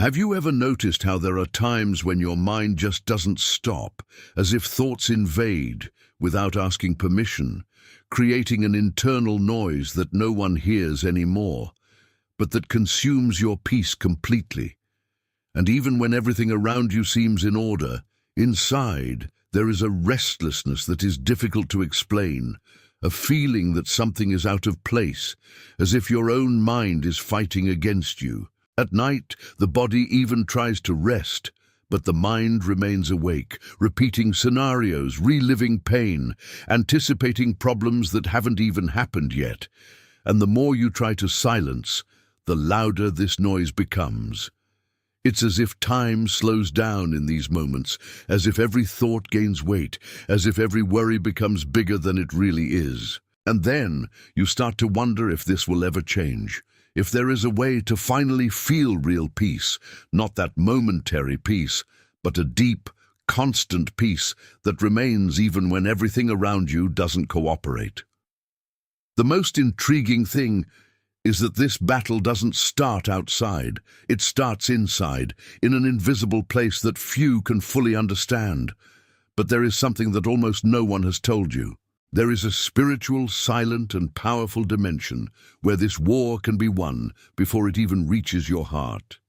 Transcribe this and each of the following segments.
Have you ever noticed how there are times when your mind just doesn't stop, as if thoughts invade without asking permission, creating an internal noise that no one hears anymore, but that consumes your peace completely? And even when everything around you seems in order, inside there is a restlessness that is difficult to explain, a feeling that something is out of place, as if your own mind is fighting against you. At night, the body even tries to rest, but the mind remains awake, repeating scenarios, reliving pain, anticipating problems that haven't even happened yet. And the more you try to silence, the louder this noise becomes. It's as if time slows down in these moments, as if every thought gains weight, as if every worry becomes bigger than it really is. And then you start to wonder if this will ever change, if there is a way to finally feel real peace, not that momentary peace, but a deep, constant peace that remains even when everything around you doesn't cooperate. The most intriguing thing is that this battle doesn't start outside. It starts inside, in an invisible place that few can fully understand. But there is something that almost no one has told you. There is a spiritual, silent, and powerful dimension where this war can be won before it even reaches your heart.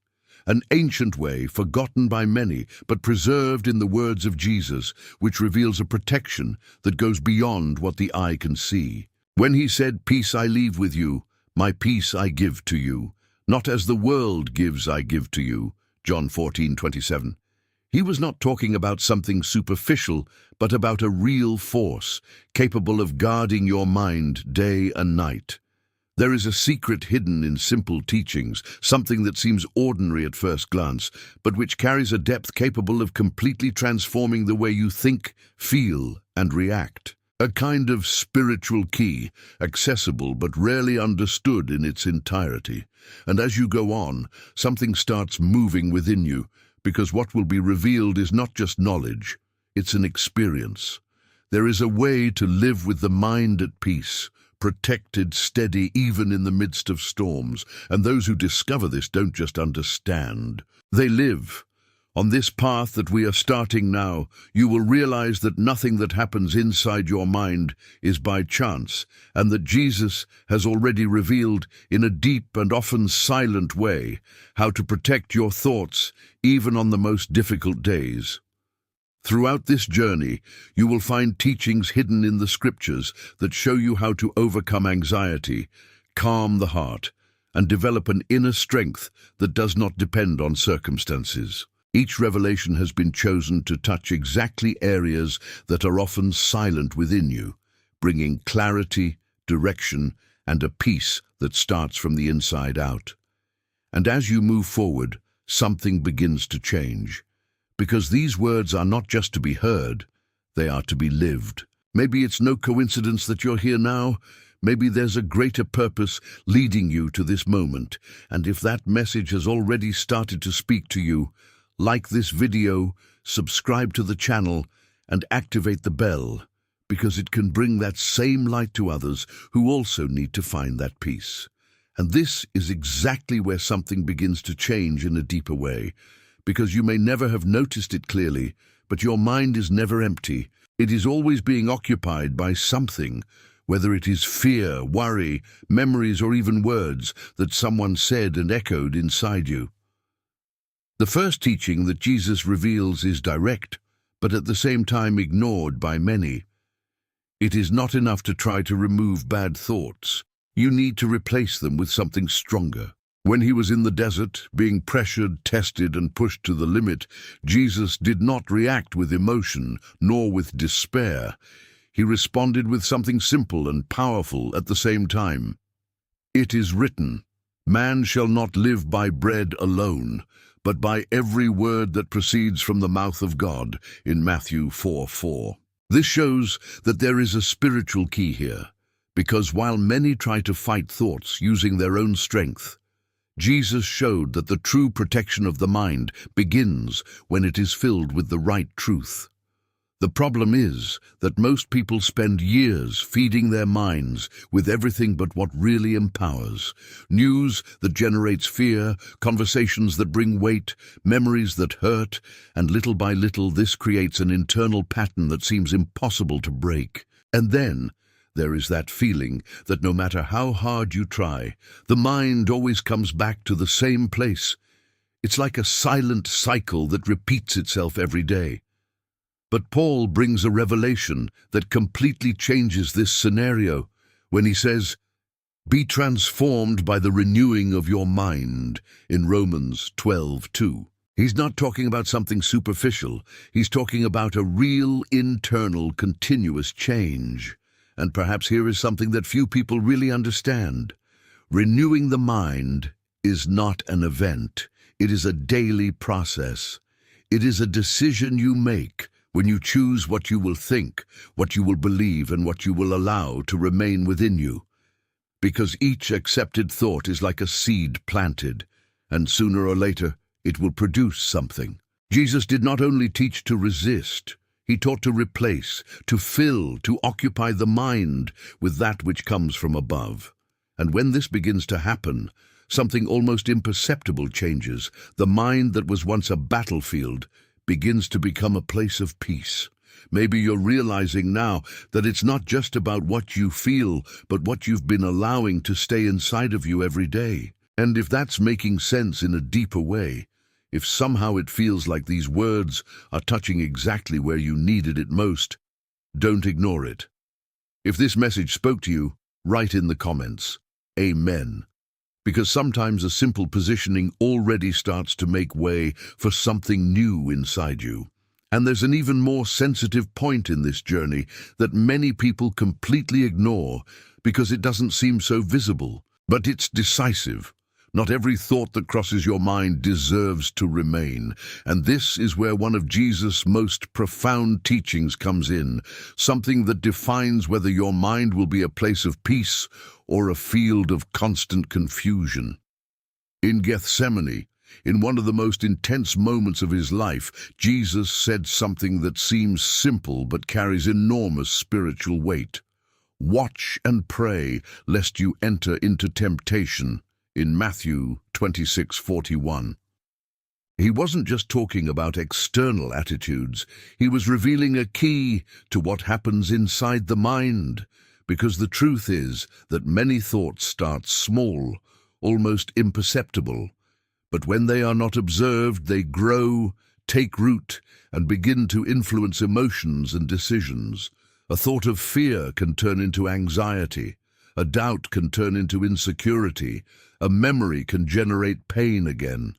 An ancient way, forgotten by many, but preserved in the words of Jesus, which reveals a protection that goes beyond what the eye can see. When he said, "Peace I leave with you, my peace I give to you, not as the world gives I give to you," John 14:27. He was not talking about something superficial, but about a real force, capable of guarding your mind day and night. There is a secret hidden in simple teachings, something that seems ordinary at first glance, but which carries a depth capable of completely transforming the way you think, feel, and react. A kind of spiritual key, accessible but rarely understood in its entirety. And as you go on, something starts moving within you, because what will be revealed is not just knowledge, it's an experience. There is a way to live with the mind at peace, protected, steady, even in the midst of storms. And those who discover this don't just understand, they live. On this path that we are starting now, you will realize that nothing that happens inside your mind is by chance, and that Jesus has already revealed, in a deep and often silent way, how to protect your thoughts even on the most difficult days. Throughout this journey, you will find teachings hidden in the scriptures that show you how to overcome anxiety, calm the heart, and develop an inner strength that does not depend on circumstances. Each revelation has been chosen to touch exactly areas that are often silent within you, bringing clarity, direction, and a peace that starts from the inside out. And as you move forward, something begins to change. Because these words are not just to be heard, they are to be lived. Maybe it's no coincidence that you're here now. Maybe there's a greater purpose leading you to this moment. And if that message has already started to speak to you, like this video, subscribe to the channel, and activate the bell, because it can bring that same light to others who also need to find that peace. And this is exactly where something begins to change in a deeper way, because you may never have noticed it clearly, but your mind is never empty. It is always being occupied by something, whether it is fear, worry, memories, or even words that someone said and echoed inside you. The first teaching that Jesus reveals is direct, but at the same time ignored by many. It is not enough to try to remove bad thoughts. You need to replace them with something stronger. When he was in the desert, being pressured, tested, and pushed to the limit, Jesus did not react with emotion, nor with despair. He responded with something simple and powerful at the same time. It is written, "Man shall not live by bread alone, but by every word that proceeds from the mouth of God," in Matthew 4:4. This shows that there is a spiritual key here, because while many try to fight thoughts using their own strength, Jesus showed that the true protection of the mind begins when it is filled with the right truth. The problem is that most people spend years feeding their minds with everything but what really empowers. News that generates fear, conversations that bring weight, memories that hurt, and little by little this creates an internal pattern that seems impossible to break. And then there is that feeling that no matter how hard you try, the mind always comes back to the same place. It's like a silent cycle that repeats itself every day. But Paul brings a revelation that completely changes this scenario when he says, "Be transformed by the renewing of your mind," in Romans 12:2. He's not talking about something superficial. He's talking about a real, internal, continuous change. And perhaps here is something that few people really understand. Renewing the mind is not an event. It is a daily process. It is a decision you make when you choose what you will think, what you will believe, and what you will allow to remain within you. Because each accepted thought is like a seed planted, and sooner or later it will produce something. Jesus did not only teach to resist, he taught to replace, to fill, to occupy the mind with that which comes from above. And when this begins to happen, something almost imperceptible changes. The mind that was once a battlefield begins to become a place of peace. Maybe you're realizing now that it's not just about what you feel, but what you've been allowing to stay inside of you every day. And if that's making sense in a deeper way, if somehow it feels like these words are touching exactly where you needed it most, don't ignore it. If this message spoke to you, write in the comments, Amen. Because sometimes a simple positioning already starts to make way for something new inside you. And there's an even more sensitive point in this journey that many people completely ignore because it doesn't seem so visible, but it's decisive. Not every thought that crosses your mind deserves to remain. And this is where one of Jesus' most profound teachings comes in, something that defines whether your mind will be a place of peace or a field of constant confusion. In Gethsemane, in one of the most intense moments of his life, Jesus said something that seems simple but carries enormous spiritual weight. "Watch and pray, lest you enter into temptation," in Matthew 26:41. He wasn't just talking about external attitudes, he was revealing a key to what happens inside the mind. Because the truth is that many thoughts start small, almost imperceptible, but when they are not observed, they grow, take root, and begin to influence emotions and decisions. A thought of fear can turn into anxiety, a doubt can turn into insecurity, a memory can generate pain again.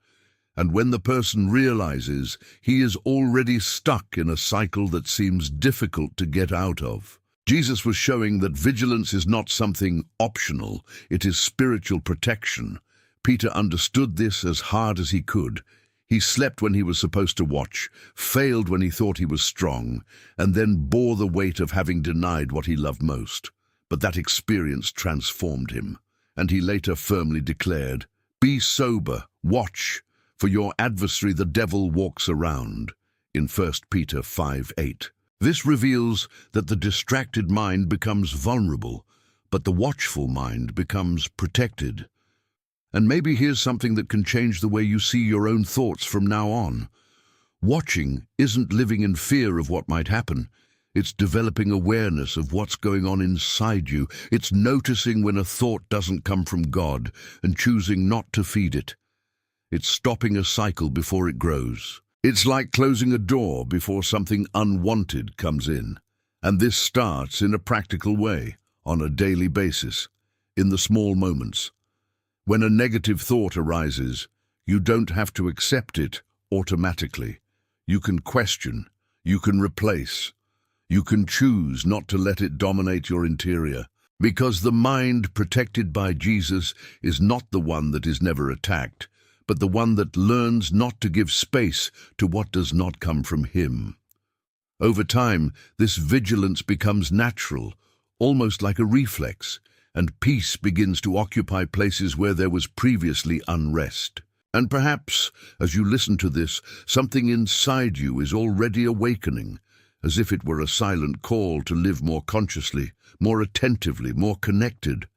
And when the person realizes, he is already stuck in a cycle that seems difficult to get out of. Jesus was showing that vigilance is not something optional, it is spiritual protection. Peter understood this as hard as he could. He slept when he was supposed to watch, failed when he thought he was strong, and then bore the weight of having denied what he loved most. But that experience transformed him, and he later firmly declared, "Be sober, watch, for your adversary the devil walks around," in 1 Peter 5:8. This reveals that the distracted mind becomes vulnerable, but the watchful mind becomes protected. And maybe here's something that can change the way you see your own thoughts from now on. Watching isn't living in fear of what might happen. It's developing awareness of what's going on inside you. It's noticing when a thought doesn't come from God and choosing not to feed it. It's stopping a cycle before it grows. It's like closing a door before something unwanted comes in. And this starts in a practical way, on a daily basis, in the small moments. When a negative thought arises, you don't have to accept it automatically. You can question, you can replace, you can choose not to let it dominate your interior. Because the mind protected by Jesus is not the one that is never attacked, but the one that learns not to give space to what does not come from him. Over time, this vigilance becomes natural, almost like a reflex, and peace begins to occupy places where there was previously unrest. And perhaps, as you listen to this, something inside you is already awakening. as if it were a silent call to live more consciously, more attentively, more connected.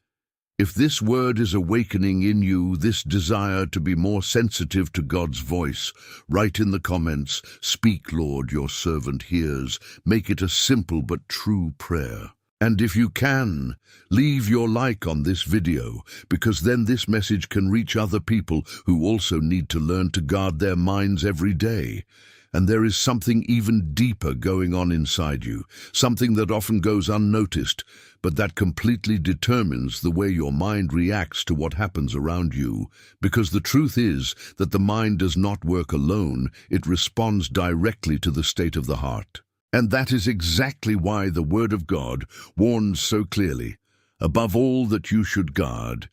If this word is awakening in you this desire to be more sensitive to God's voice, write in the comments, "Speak, Lord, your servant hears." Make it a simple but true prayer. And if you can, leave your like on this video, because then this message can reach other people who also need to learn to guard their minds every day. And there is something even deeper going on inside you, something that often goes unnoticed, but that completely determines the way your mind reacts to what happens around you. Because the truth is that the mind does not work alone, it responds directly to the state of the heart. And that is exactly why the Word of God warns so clearly, "Above all that you should guard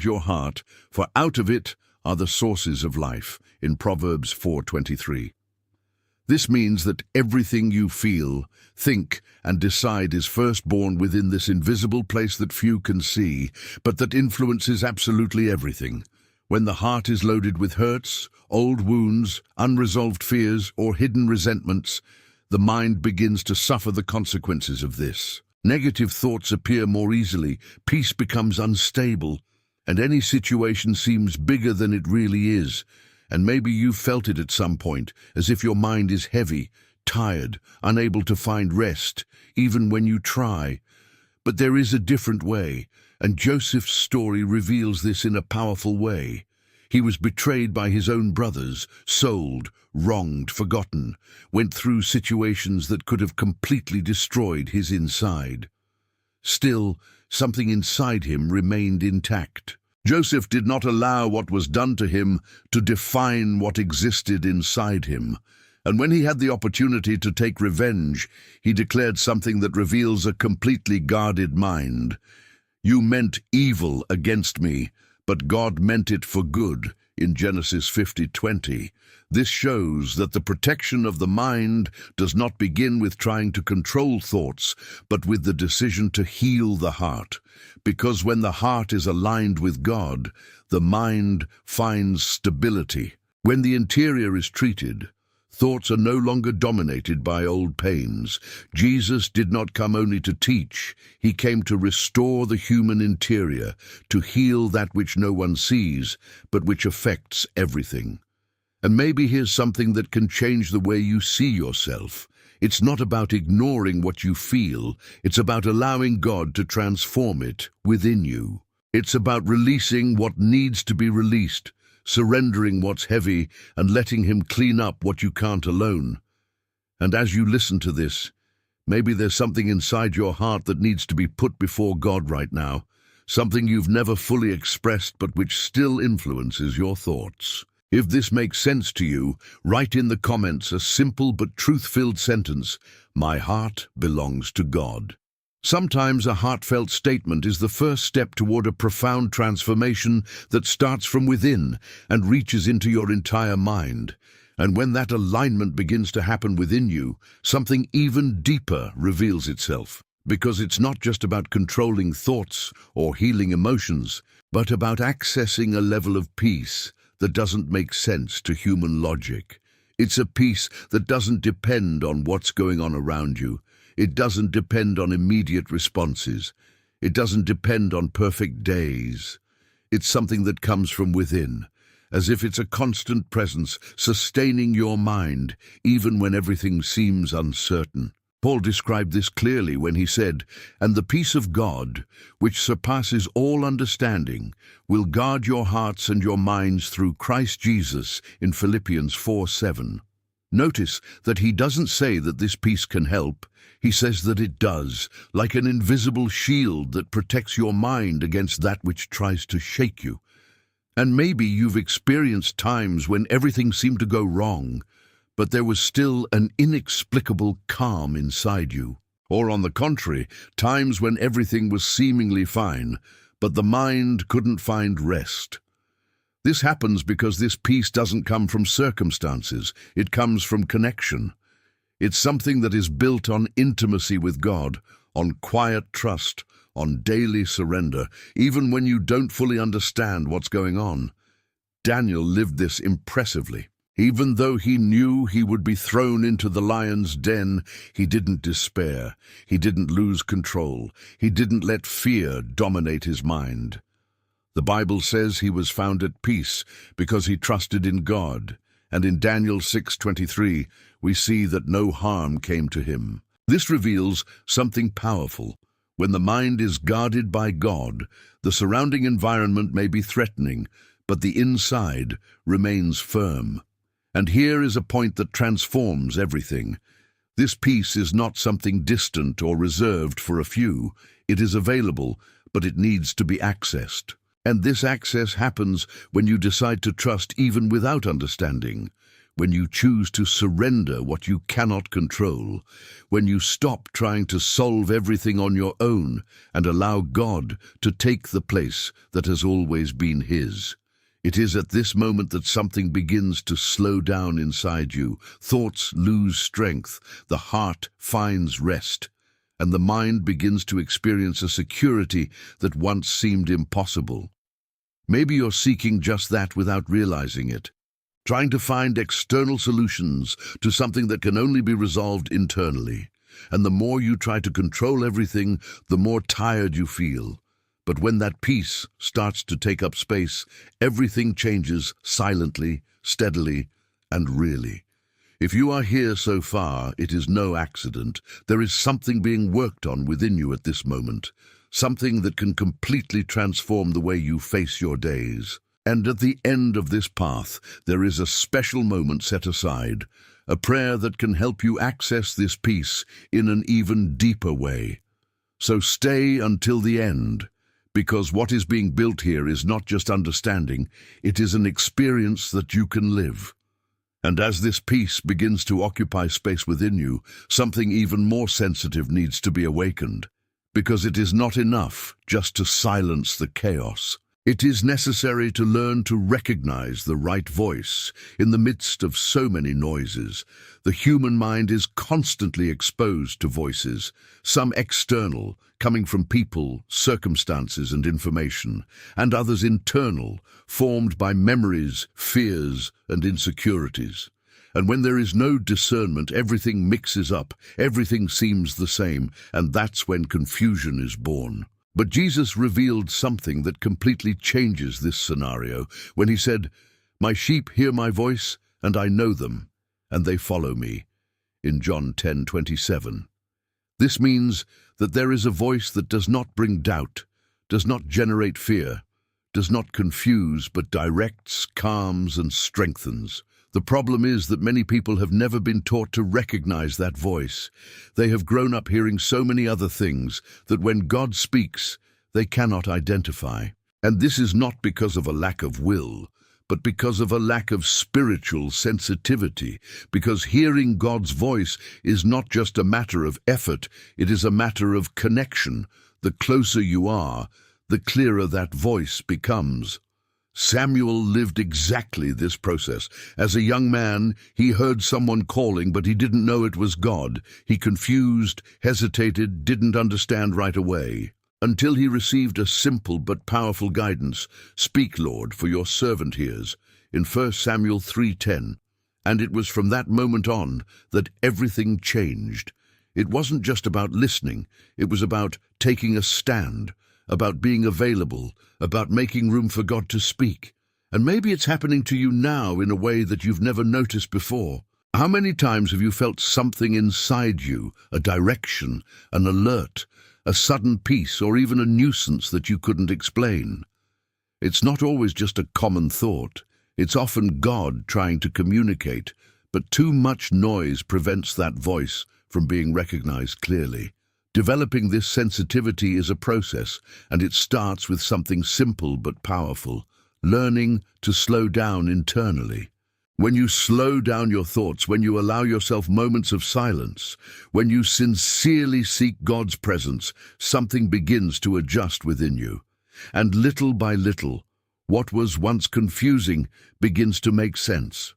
your heart, for out of it are the sources of life," in Proverbs 4:23. This means that everything you feel, think, and decide is first born within this invisible place that few can see, but that influences absolutely everything. When the heart is loaded with hurts, old wounds, unresolved fears, or hidden resentments, the mind begins to suffer the consequences of this. Negative thoughts appear more easily, peace becomes unstable, and any situation seems bigger than it really is. And maybe you've felt it at some point, as if your mind is heavy, tired, unable to find rest, even when you try. But there is a different way, and Joseph's story reveals this in a powerful way. He was betrayed by his own brothers, sold, wronged, forgotten, went through situations that could have completely destroyed his inside. Still, something inside him remained intact. Joseph did not allow what was done to him to define what existed inside him. And when he had the opportunity to take revenge, he declared something that reveals a completely guarded mind. "You meant evil against me, but God meant it for good," in Genesis 50:20. This shows that the protection of the mind does not begin with trying to control thoughts, but with the decision to heal the heart. Because when the heart is aligned with God, the mind finds stability. When the interior is treated, thoughts are no longer dominated by old pains. Jesus did not come only to teach, he came to restore the human interior, to heal that which no one sees, but which affects everything. And maybe here's something that can change the way you see yourself. It's not about ignoring what you feel, it's about allowing God to transform it within you. It's about releasing what needs to be released, surrendering what's heavy, and letting him clean up what you can't alone. And as you listen to this, maybe there's something inside your heart that needs to be put before God right now, something you've never fully expressed but which still influences your thoughts. If this makes sense to you, write in the comments a simple but truth-filled sentence, "My heart belongs to God." Sometimes a heartfelt statement is the first step toward a profound transformation that starts from within and reaches into your entire mind. And when that alignment begins to happen within you, something even deeper reveals itself. Because it's not just about controlling thoughts or healing emotions, but about accessing a level of peace that doesn't make sense to human logic. It's a peace that doesn't depend on what's going on around you. It doesn't depend on immediate responses. It doesn't depend on perfect days. It's something that comes from within, as if it's a constant presence sustaining your mind, even when everything seems uncertain. Paul described this clearly when he said, "And the peace of God, which surpasses all understanding, will guard your hearts and your minds through Christ Jesus," in Philippians 4:7. Notice that he doesn't say that this peace can help. He says that it does, like an invisible shield that protects your mind against that which tries to shake you. And maybe you've experienced times when everything seemed to go wrong, but there was still an inexplicable calm inside you. Or on the contrary, times when everything was seemingly fine, but the mind couldn't find rest. This happens because this peace doesn't come from circumstances, it comes from connection. It's something that is built on intimacy with God, on quiet trust, on daily surrender, even when you don't fully understand what's going on. Daniel lived this impressively. Even though he knew he would be thrown into the lion's den, he didn't despair. He didn't lose control. He didn't let fear dominate his mind. The Bible says he was found at peace because he trusted in God. And in Daniel 6:23, we see that no harm came to him. This reveals something powerful. When the mind is guarded by God, the surrounding environment may be threatening, but the inside remains firm. And here is a point that transforms everything. This peace is not something distant or reserved for a few. It is available, but it needs to be accessed. And this access happens when you decide to trust even without understanding, when you choose to surrender what you cannot control, when you stop trying to solve everything on your own and allow God to take the place that has always been His. It is at this moment that something begins to slow down inside you. Thoughts lose strength, the heart finds rest, and the mind begins to experience a security that once seemed impossible. Maybe you're seeking just that without realizing it, trying to find external solutions to something that can only be resolved internally. And the more you try to control everything, the more tired you feel. But when that peace starts to take up space, everything changes silently, steadily, and really. If you are here so far, it is no accident. There is something being worked on within you at this moment, something that can completely transform the way you face your days. And at the end of this path, there is a special moment set aside, a prayer that can help you access this peace in an even deeper way. So stay until the end, because what is being built here is not just understanding, it is an experience that you can live. And as this peace begins to occupy space within you, something even more sensitive needs to be awakened, because it is not enough just to silence the chaos. It is necessary to learn to recognize the right voice in the midst of so many noises. The human mind is constantly exposed to voices, some external, coming from people, circumstances, and information, and others internal, formed by memories, fears, and insecurities. And when there is no discernment, everything mixes up, everything seems the same, and that's when confusion is born. But Jesus revealed something that completely changes this scenario when he said, "My sheep hear my voice, and I know them, and they follow me," in John 10:27. This means that there is a voice that does not bring doubt, does not generate fear, does not confuse, but directs, calms, and strengthens. The problem is that many people have never been taught to recognize that voice. They have grown up hearing so many other things that when God speaks, they cannot identify. And this is not because of a lack of will, but because of a lack of spiritual sensitivity, because hearing God's voice is not just a matter of effort, it is a matter of connection. The closer you are, the clearer that voice becomes. Samuel lived exactly this process. As a young man, he heard someone calling, but he didn't know it was God. He confused, hesitated, didn't understand right away, until he received a simple but powerful guidance. "Speak, Lord, for your servant hears," in 1 Samuel 3:10. And it was from that moment on that everything changed. It wasn't just about listening, it was about taking a stand, about being available, about making room for God to speak. And maybe it's happening to you now in a way that you've never noticed before. How many times have you felt something inside you, a direction, an alert, a sudden peace, or even a nuisance that you couldn't explain? It's not always just a common thought. It's often God trying to communicate, but too much noise prevents that voice from being recognized clearly. Developing this sensitivity is a process, and it starts with something simple but powerful: learning to slow down internally. When you slow down your thoughts, when you allow yourself moments of silence, when you sincerely seek God's presence, something begins to adjust within you. And little by little, what was once confusing begins to make sense.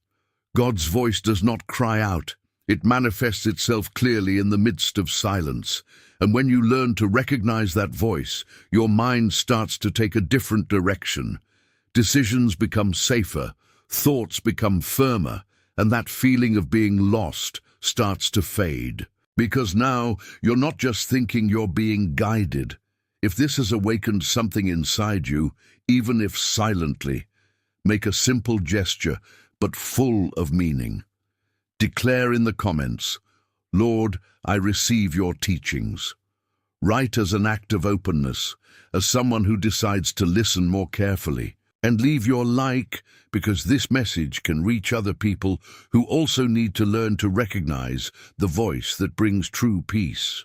God's voice does not cry out. It manifests itself clearly in the midst of silence. And when you learn to recognize that voice, your mind starts to take a different direction. Decisions become safer, thoughts become firmer, and that feeling of being lost starts to fade. Because now you're not just thinking, you're being guided. If this has awakened something inside you, even if silently, make a simple gesture, but full of meaning. Declare in the comments, "Lord, I receive your teachings." Write as an act of openness, as someone who decides to listen more carefully. And leave your like, because this message can reach other people who also need to learn to recognize the voice that brings true peace.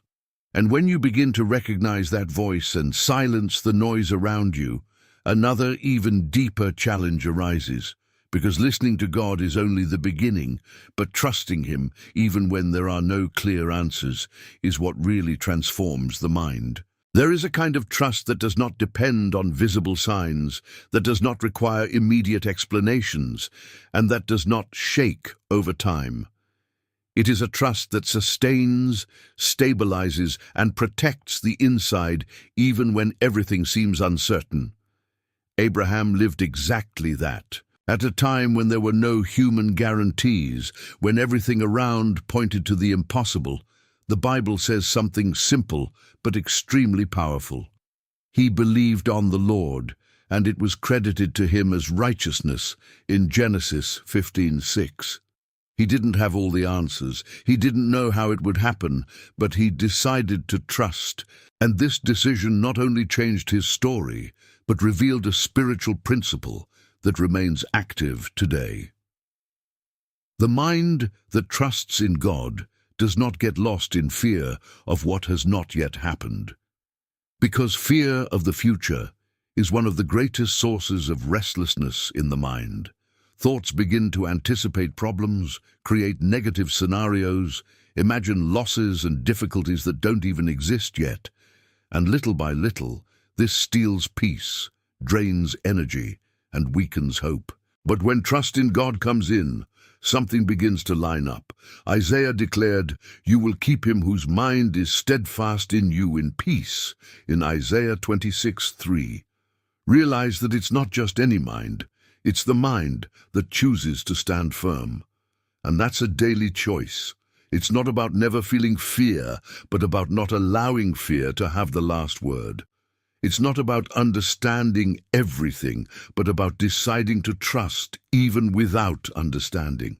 And when you begin to recognize that voice and silence the noise around you, another even deeper challenge arises, because listening to God is only the beginning, but trusting Him, even when there are no clear answers, is what really transforms the mind. There is a kind of trust that does not depend on visible signs, that does not require immediate explanations, and that does not shake over time. It is a trust that sustains, stabilizes, and protects the inside even when everything seems uncertain. Abraham lived exactly that. At a time when there were no human guarantees, when everything around pointed to the impossible, the Bible says something simple but extremely powerful. He believed on the Lord, and it was credited to him as righteousness in Genesis 15:6. He didn't have all the answers. He didn't know how it would happen, but he decided to trust. And this decision not only changed his story, but revealed a spiritual principle that remains active today. The mind that trusts in God does not get lost in fear of what has not yet happened. Because fear of the future is one of the greatest sources of restlessness in the mind. Thoughts begin to anticipate problems, create negative scenarios, imagine losses and difficulties that don't even exist yet. And little by little, this steals peace, drains energy, and weakens hope. But when trust in God comes in, something begins to line up. Isaiah declared, "You will keep him whose mind is steadfast in you in peace," in Isaiah 26:3. Realize that it's not just any mind, it's the mind that chooses to stand firm. And that's a daily choice. It's not about never feeling fear, but about not allowing fear to have the last word. It's not about understanding everything, but about deciding to trust even without understanding.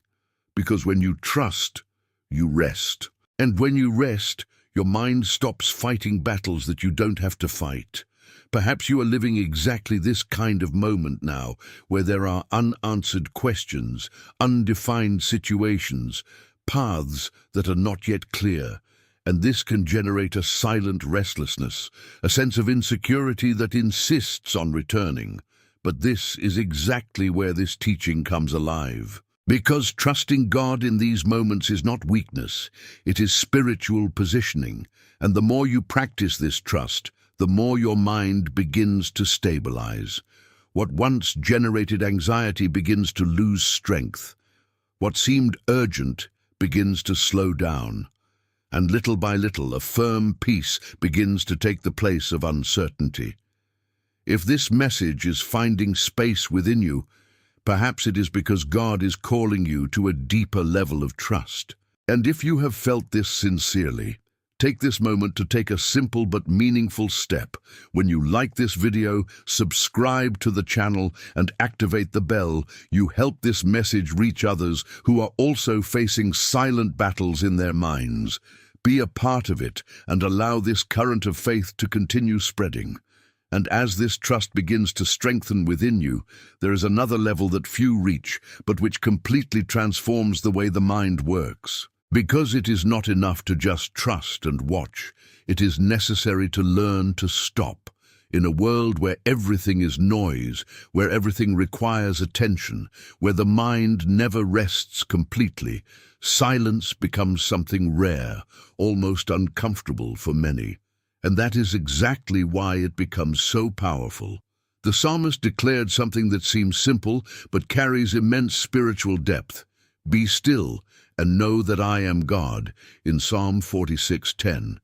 Because when you trust, you rest. And when you rest, your mind stops fighting battles that you don't have to fight. Perhaps you are living exactly this kind of moment now, where there are unanswered questions, undefined situations, paths that are not yet clear. And this can generate a silent restlessness, a sense of insecurity that insists on returning. But this is exactly where this teaching comes alive. Because trusting God in these moments is not weakness, it is spiritual positioning. And the more you practice this trust, the more your mind begins to stabilize. What once generated anxiety begins to lose strength. What seemed urgent begins to slow down. And little by little, a firm peace begins to take the place of uncertainty. If this message is finding space within you, perhaps it is because God is calling you to a deeper level of trust. And if you have felt this sincerely, take this moment to take a simple but meaningful step. When you like this video, subscribe to the channel and activate the bell, you help this message reach others who are also facing silent battles in their minds. Be a part of it and allow this current of faith to continue spreading. And as this trust begins to strengthen within you, there is another level that few reach, but which completely transforms the way the mind works. Because it is not enough to just trust and watch, it is necessary to learn to stop. In a world where everything is noise, where everything requires attention, where the mind never rests completely, silence becomes something rare, almost uncomfortable for many. And that is exactly why it becomes so powerful. The psalmist declared something that seems simple but carries immense spiritual depth. "Be still and know that I am God," in Psalm 46:10.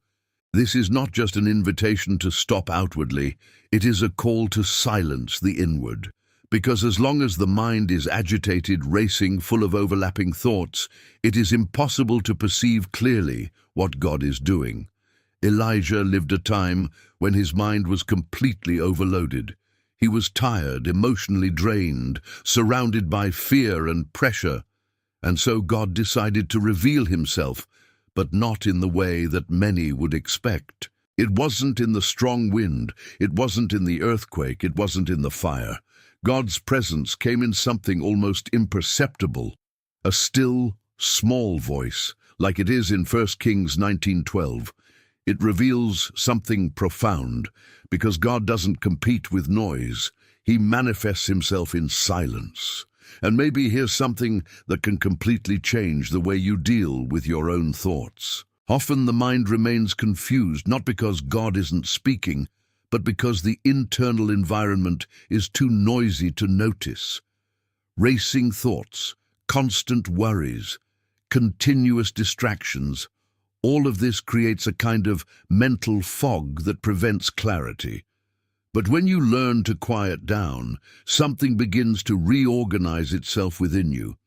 This is not just an invitation to stop outwardly, it is a call to silence the inward. Because as long as the mind is agitated, racing, full of overlapping thoughts, it is impossible to perceive clearly what God is doing. Elijah lived a time when his mind was completely overloaded. He was tired, emotionally drained, surrounded by fear and pressure. And so God decided to reveal himself, but not in the way that many would expect. It wasn't in the strong wind, it wasn't in the earthquake, it wasn't in the fire. God's presence came in something almost imperceptible, a still, small voice, like it is in 1 Kings 19:12. It reveals something profound, because God doesn't compete with noise. He manifests himself in silence. And maybe here's something that can completely change the way you deal with your own thoughts. Often the mind remains confused, not because God isn't speaking, but because the internal environment is too noisy to notice. Racing thoughts, constant worries, continuous distractions, all of this creates a kind of mental fog that prevents clarity. But when you learn to quiet down, something begins to reorganize itself within you.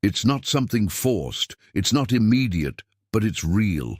It's not something forced, it's not immediate, but it's real.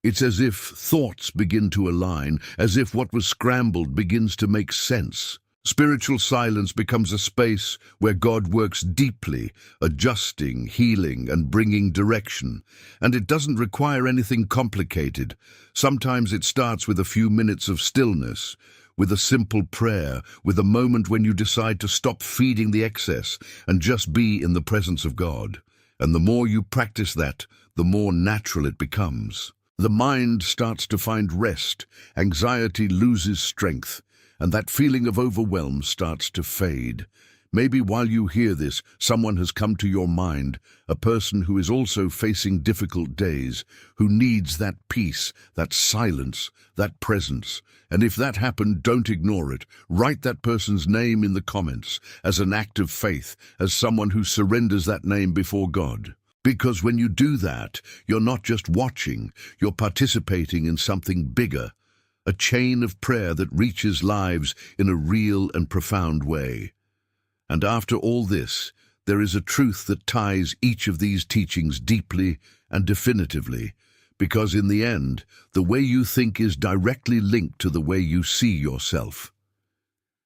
It's as if thoughts begin to align, as if what was scrambled begins to make sense. Spiritual silence becomes a space where God works deeply, adjusting, healing, and bringing direction. And it doesn't require anything complicated. Sometimes it starts with a few minutes of stillness, with a simple prayer, with a moment when you decide to stop feeding the excess and just be in the presence of God. And the more you practice that, the more natural it becomes. The mind starts to find rest, anxiety loses strength, and that feeling of overwhelm starts to fade. Maybe while you hear this, someone has come to your mind, a person who is also facing difficult days, who needs that peace, that silence, that presence. And if that happened, don't ignore it. Write that person's name in the comments as an act of faith, as someone who surrenders that name before God. Because when you do that, you're not just watching, you're participating in something bigger, a chain of prayer that reaches lives in a real and profound way. And after all this, there is a truth that ties each of these teachings deeply and definitively, because in the end, the way you think is directly linked to the way you see yourself.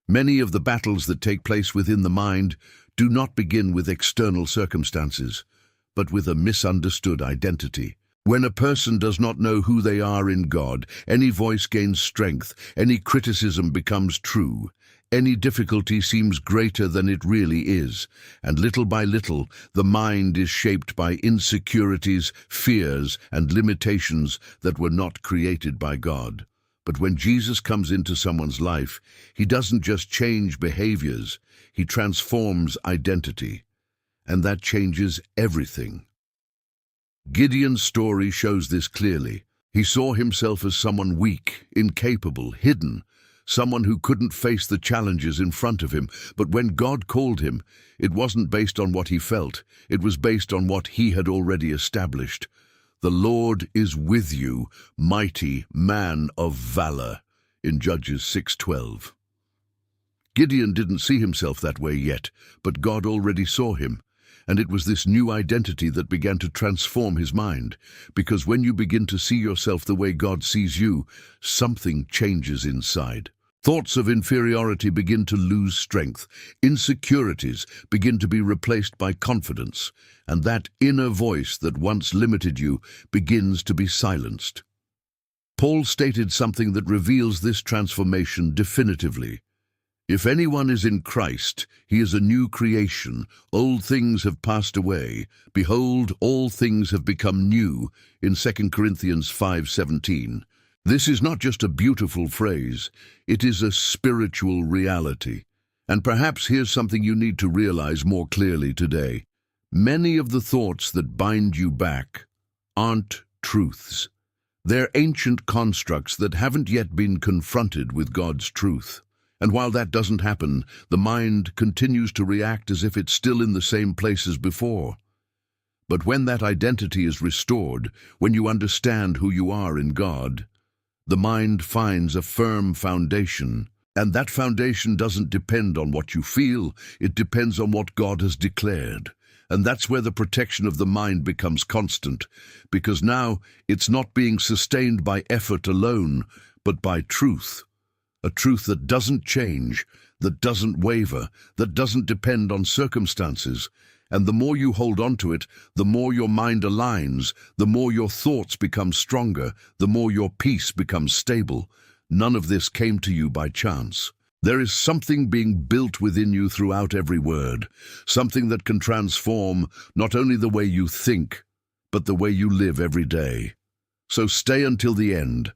Many of the battles that take place within the mind do not begin with external circumstances, but with a misunderstood identity. When a person does not know who they are in God, any voice gains strength, any criticism becomes true, any difficulty seems greater than it really is, and little by little, the mind is shaped by insecurities, fears, and limitations that were not created by God. But when Jesus comes into someone's life, he doesn't just change behaviors, he transforms identity. And that changes everything. Gideon's story shows this clearly. He saw himself as someone weak, incapable, hidden, someone who couldn't face the challenges in front of him. But when God called him, it wasn't based on what he felt, it was based on what he had already established. The Lord is with you, mighty man of valor, in Judges 6:12. Gideon didn't see himself that way yet, but God already saw him. And it was this new identity that began to transform his mind. Because when you begin to see yourself the way God sees you, something changes inside. Thoughts of inferiority begin to lose strength. Insecurities begin to be replaced by confidence. And that inner voice that once limited you begins to be silenced. Paul stated something that reveals this transformation definitively. If anyone is in Christ, he is a new creation. Old things have passed away. Behold, all things have become new, in 2 Corinthians 5:17. This is not just a beautiful phrase, it is a spiritual reality. And perhaps here's something you need to realize more clearly today. Many of the thoughts that bind you back aren't truths. They're ancient constructs that haven't yet been confronted with God's truth. And while that doesn't happen, the mind continues to react as if it's still in the same place as before. But when that identity is restored, when you understand who you are in God, the mind finds a firm foundation. And that foundation doesn't depend on what you feel, it depends on what God has declared. And that's where the protection of the mind becomes constant, because now it's not being sustained by effort alone, but by truth. A truth that doesn't change, that doesn't waver, that doesn't depend on circumstances. And the more you hold on to it, the more your mind aligns, the more your thoughts become stronger, the more your peace becomes stable. None of this came to you by chance. There is something being built within you throughout every word, something that can transform not only the way you think, but the way you live every day. So stay until the end,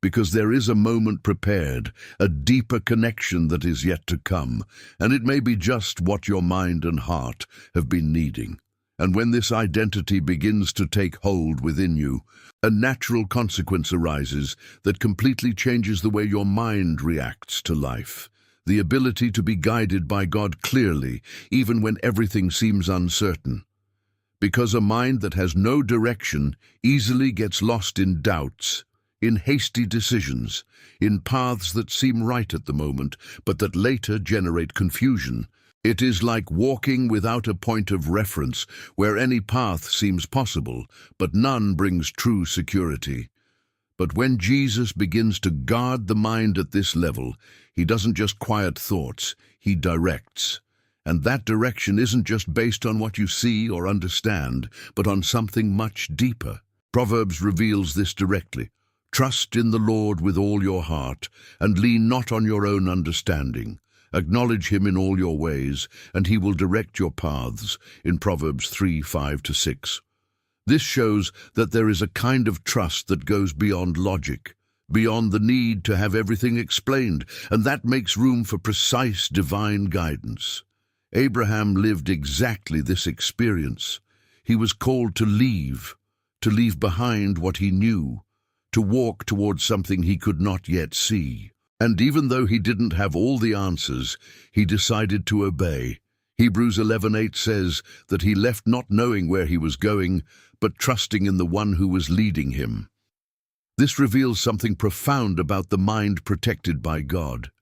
because there is a moment prepared, a deeper connection that is yet to come, and it may be just what your mind and heart have been needing. And when this identity begins to take hold within you, a natural consequence arises that completely changes the way your mind reacts to life. The ability to be guided by God clearly, even when everything seems uncertain. Because a mind that has no direction easily gets lost in doubts, in hasty decisions, in paths that seem right at the moment, but that later generate confusion. It is like walking without a point of reference, where any path seems possible, but none brings true security. But when Jesus begins to guard the mind at this level, he doesn't just quiet thoughts, he directs. And that direction isn't just based on what you see or understand, but on something much deeper. Proverbs reveals this directly. Trust in the Lord with all your heart, and lean not on your own understanding. Acknowledge him in all your ways, and he will direct your paths, in Proverbs 3:5-6. This shows that there is a kind of trust that goes beyond logic, beyond the need to have everything explained, and that makes room for precise divine guidance. Abraham lived exactly this experience. He was called to leave behind what he knew, to walk towards something he could not yet see. And even though he didn't have all the answers, he decided to obey. Hebrews 11:8 says that he left not knowing where he was going, but trusting in the one who was leading him. This reveals something profound about the mind protected by God.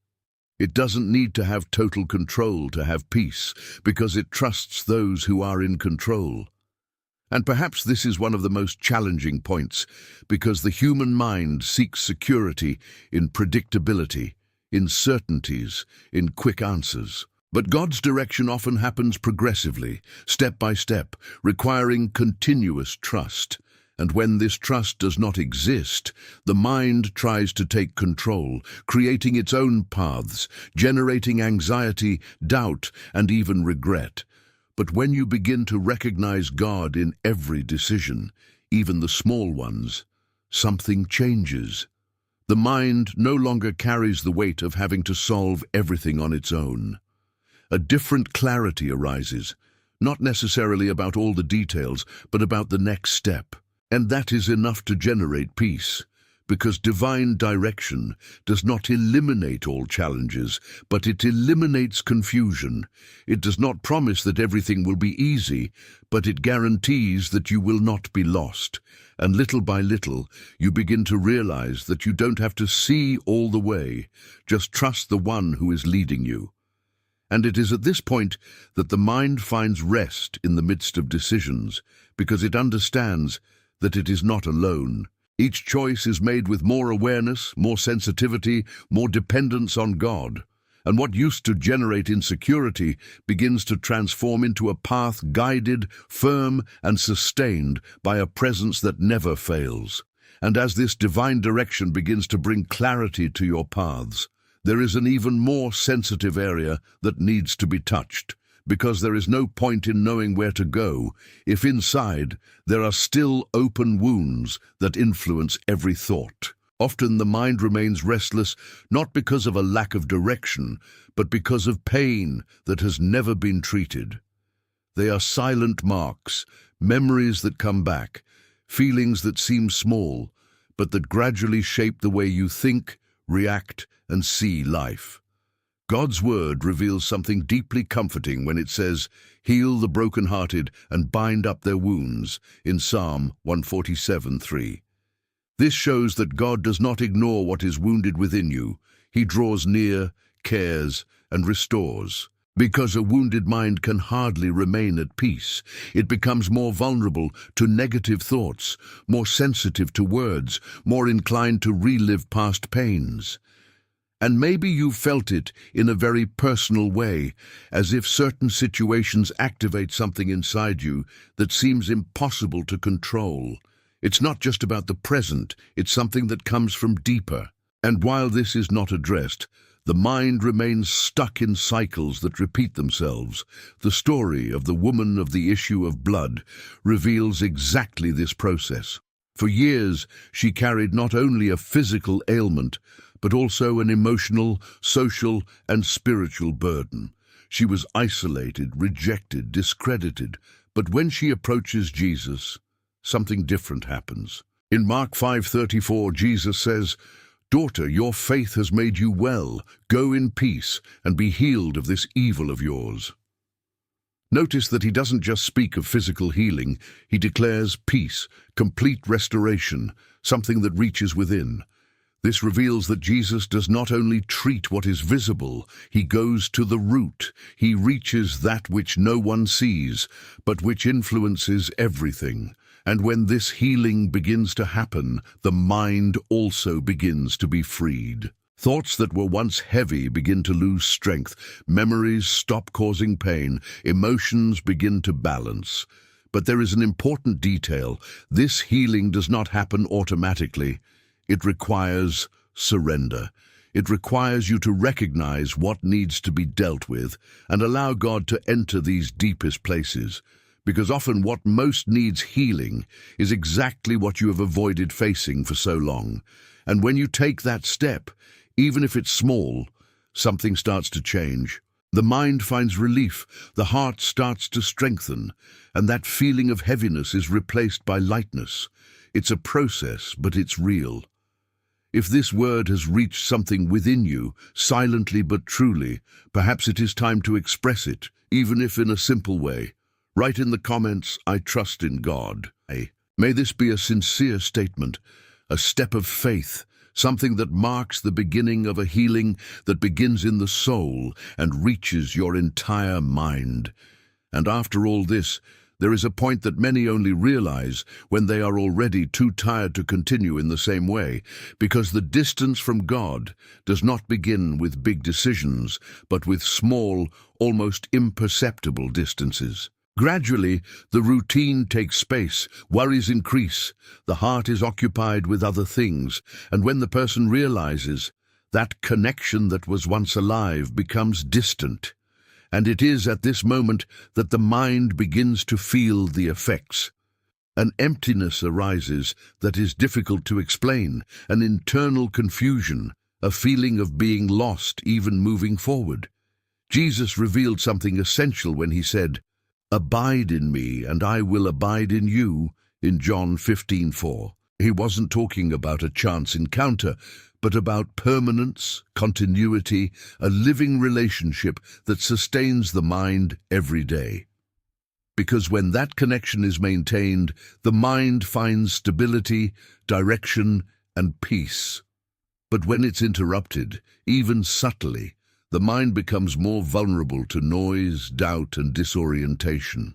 It doesn't need to have total control to have peace, because it trusts those who are in control. And perhaps this is one of the most challenging points, because the human mind seeks security in predictability, in certainties, in quick answers. But God's direction often happens progressively, step by step, requiring continuous trust. And when this trust does not exist, the mind tries to take control, creating its own paths, generating anxiety, doubt, and even regret. But when you begin to recognize God in every decision, even the small ones, something changes. The mind no longer carries the weight of having to solve everything on its own. A different clarity arises, not necessarily about all the details, but about the next step. And that is enough to generate peace. Because divine direction does not eliminate all challenges, but it eliminates confusion. It does not promise that everything will be easy, but it guarantees that you will not be lost. And little by little, you begin to realize that you don't have to see all the way. Just trust the one who is leading you. And it is at this point that the mind finds rest in the midst of decisions, because it understands that it is not alone. Each choice is made with more awareness, more sensitivity, more dependence on God. And what used to generate insecurity begins to transform into a path guided, firm, and sustained by a presence that never fails. And as this divine direction begins to bring clarity to your paths, there is an even more sensitive area that needs to be touched. Because there is no point in knowing where to go if inside there are still open wounds that influence every thought. Often the mind remains restless not because of a lack of direction, but because of pain that has never been treated. They are silent marks, memories that come back, feelings that seem small, but that gradually shape the way you think, react, and see life. God's word reveals something deeply comforting when it says, "Heal the brokenhearted and bind up their wounds," in Psalm 147:3. This shows that God does not ignore what is wounded within you. He draws near, cares, and restores. Because a wounded mind can hardly remain at peace, it becomes more vulnerable to negative thoughts, more sensitive to words, more inclined to relive past pains. And maybe you've felt it in a very personal way, as if certain situations activate something inside you that seems impossible to control. It's not just about the present, it's something that comes from deeper. And while this is not addressed, the mind remains stuck in cycles that repeat themselves. The story of the woman of the issue of blood reveals exactly this process. For years, she carried not only a physical ailment, but also an emotional, social, and spiritual burden. She was isolated, rejected, discredited. But when she approaches Jesus, something different happens. In Mark 5:34, Jesus says, "Daughter, your faith has made you well. Go in peace and be healed of this evil of yours." Notice that he doesn't just speak of physical healing, he declares peace, complete restoration, something that reaches within. This reveals that Jesus does not only treat what is visible, he goes to the root. He reaches that which no one sees, but which influences everything. And when this healing begins to happen, the mind also begins to be freed. Thoughts that were once heavy begin to lose strength. Memories stop causing pain. Emotions begin to balance. But there is an important detail. This healing does not happen automatically. It requires surrender. It requires you to recognize what needs to be dealt with and allow God to enter these deepest places. Because often what most needs healing is exactly what you have avoided facing for so long. And when you take that step, even if it's small, something starts to change. The mind finds relief, the heart starts to strengthen, and that feeling of heaviness is replaced by lightness. It's a process, but it's real. If this word has reached something within you, silently but truly, perhaps it is time to express it, even if in a simple way. Write in the comments, "I trust in God." May this be a sincere statement, a step of faith, something that marks the beginning of a healing that begins in the soul and reaches your entire mind. And after all this, there is a point that many only realize when they are already too tired to continue in the same way, because the distance from God does not begin with big decisions, but with small, almost imperceptible distances. Gradually, the routine takes space, worries increase, the heart is occupied with other things, and when the person realizes, that connection that was once alive becomes distant. And it is at this moment that the mind begins to feel the effects. An emptiness arises that is difficult to explain, an internal confusion, a feeling of being lost even moving forward. Jesus revealed something essential when he said, "Abide in me, and I will abide in you," in John 15:4. He wasn't talking about a chance encounter, but about permanence, continuity, a living relationship that sustains the mind every day. Because when that connection is maintained, the mind finds stability, direction, and peace. But when it's interrupted, even subtly, the mind becomes more vulnerable to noise, doubt, and disorientation.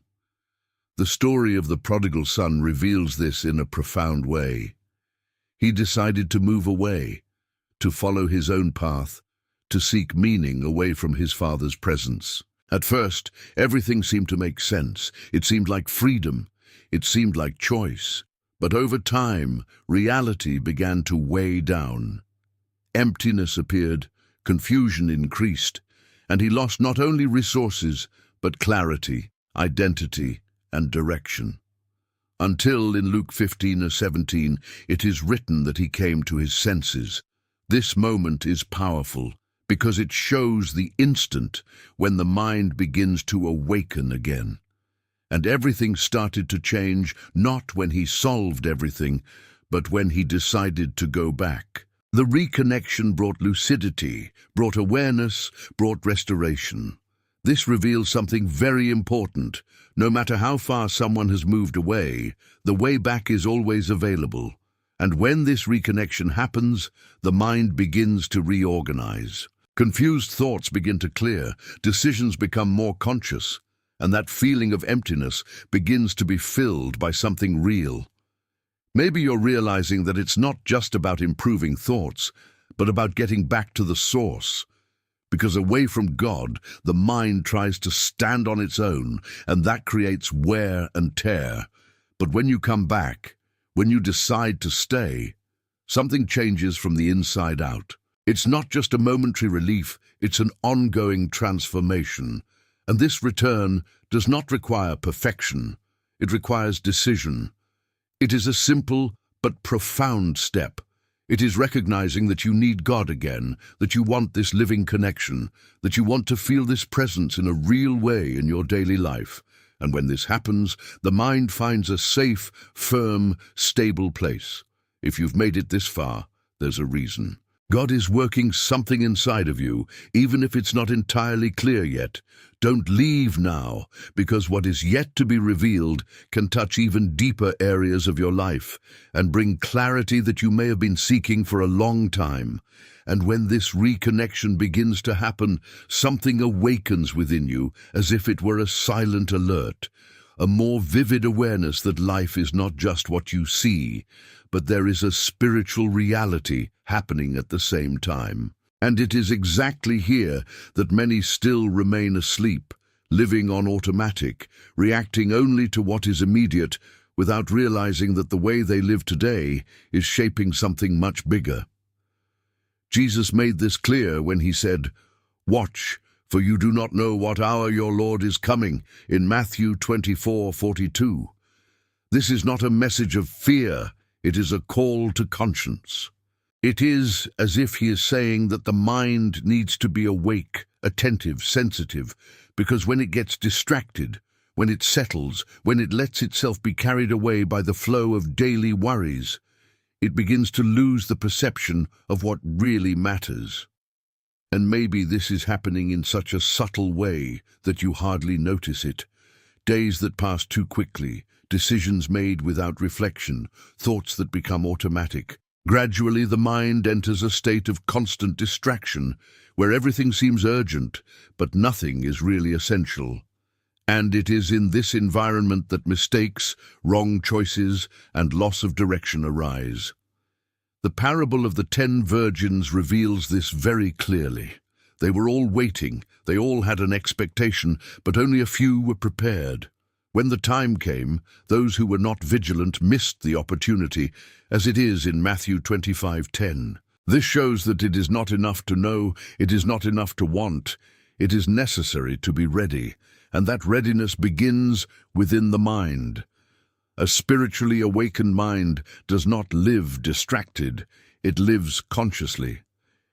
The story of the prodigal son reveals this in a profound way. He decided to move away, to follow his own path, to seek meaning away from his father's presence. At first, everything seemed to make sense. It seemed like freedom. It seemed like choice. But over time, reality began to weigh down. Emptiness appeared, confusion increased, and he lost not only resources, but clarity, identity, and direction. Until in Luke 15:17, it is written that he came to his senses. This moment is powerful because it shows the instant when the mind begins to awaken again. And everything started to change, not when he solved everything, but when he decided to go back. The reconnection brought lucidity, brought awareness, brought restoration. This reveals something very important. No matter how far someone has moved away, the way back is always available. And when this reconnection happens, the mind begins to reorganize. Confused thoughts begin to clear, decisions become more conscious, and that feeling of emptiness begins to be filled by something real. Maybe you're realizing that it's not just about improving thoughts, but about getting back to the source. Because away from God, the mind tries to stand on its own, and that creates wear and tear. But when you come back, when you decide to stay, something changes from the inside out. It's not just a momentary relief, it's an ongoing transformation. And this return does not require perfection, it requires decision. It is a simple but profound step. It is recognizing that you need God again, that you want this living connection, that you want to feel this presence in a real way in your daily life. And when this happens, the mind finds a safe, firm, stable place. If you've made it this far, there's a reason. God is working something inside of you, even if it's not entirely clear yet. Don't leave now, because what is yet to be revealed can touch even deeper areas of your life and bring clarity that you may have been seeking for a long time. And when this reconnection begins to happen, something awakens within you as if it were a silent alert, a more vivid awareness that life is not just what you see, but there is a spiritual reality happening at the same time. And it is exactly here that many still remain asleep, living on automatic, reacting only to what is immediate, without realizing that the way they live today is shaping something much bigger. Jesus made this clear when he said, "Watch, for you do not know what hour your Lord is coming," in Matthew 24:42. This is not a message of fear, it is a call to conscience. It is as if he is saying that the mind needs to be awake, attentive, sensitive, because when it gets distracted, when it settles, when it lets itself be carried away by the flow of daily worries, it begins to lose the perception of what really matters. And maybe this is happening in such a subtle way that you hardly notice it. Days that pass too quickly, decisions made without reflection, thoughts that become automatic. Gradually, the mind enters a state of constant distraction, where everything seems urgent, but nothing is really essential. And it is in this environment that mistakes, wrong choices, and loss of direction arise. The parable of the 10 virgins reveals this very clearly. They were all waiting, they all had an expectation, but only a few were prepared. When the time came, those who were not vigilant missed the opportunity, as it is in Matthew 25:10. This shows that it is not enough to know, it is not enough to want, it is necessary to be ready, and that readiness begins within the mind. A spiritually awakened mind does not live distracted, it lives consciously.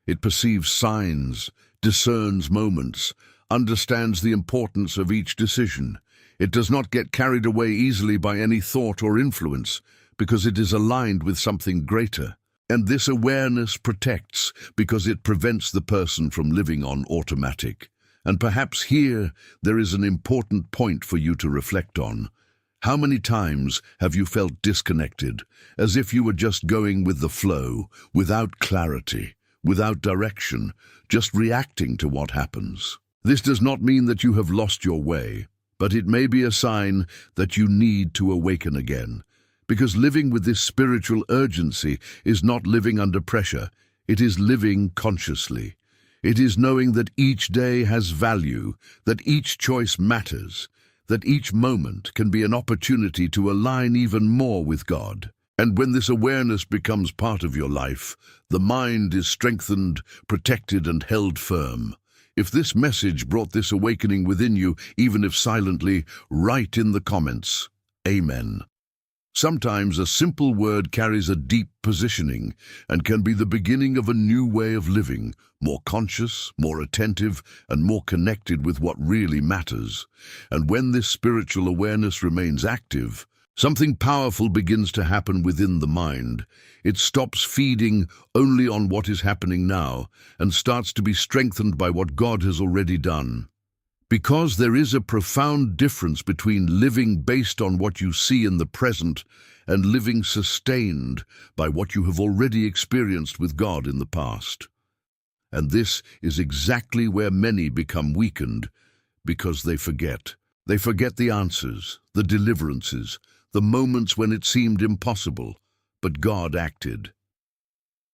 It perceives signs, discerns moments, understands the importance of each decision. It does not get carried away easily by any thought or influence, because it is aligned with something greater. And this awareness protects, because it prevents the person from living on automatic. And perhaps here there is an important point for you to reflect on. How many times have you felt disconnected, as if you were just going with the flow, without clarity, without direction, just reacting to what happens? This does not mean that you have lost your way, but it may be a sign that you need to awaken again. Because living with this spiritual urgency is not living under pressure, it is living consciously. It is knowing that each day has value, that each choice matters, that each moment can be an opportunity to align even more with God. And when this awareness becomes part of your life, the mind is strengthened, protected, and held firm. If this message brought this awakening within you, even if silently, write in the comments, Amen. Sometimes a simple word carries a deep positioning and can be the beginning of a new way of living, more conscious, more attentive, and more connected with what really matters. And when this spiritual awareness remains active, something powerful begins to happen within the mind. It stops feeding only on what is happening now and starts to be strengthened by what God has already done. Because there is a profound difference between living based on what you see in the present and living sustained by what you have already experienced with God in the past. And this is exactly where many become weakened, because they forget. They forget the answers, the deliverances, the moments when it seemed impossible, but God acted.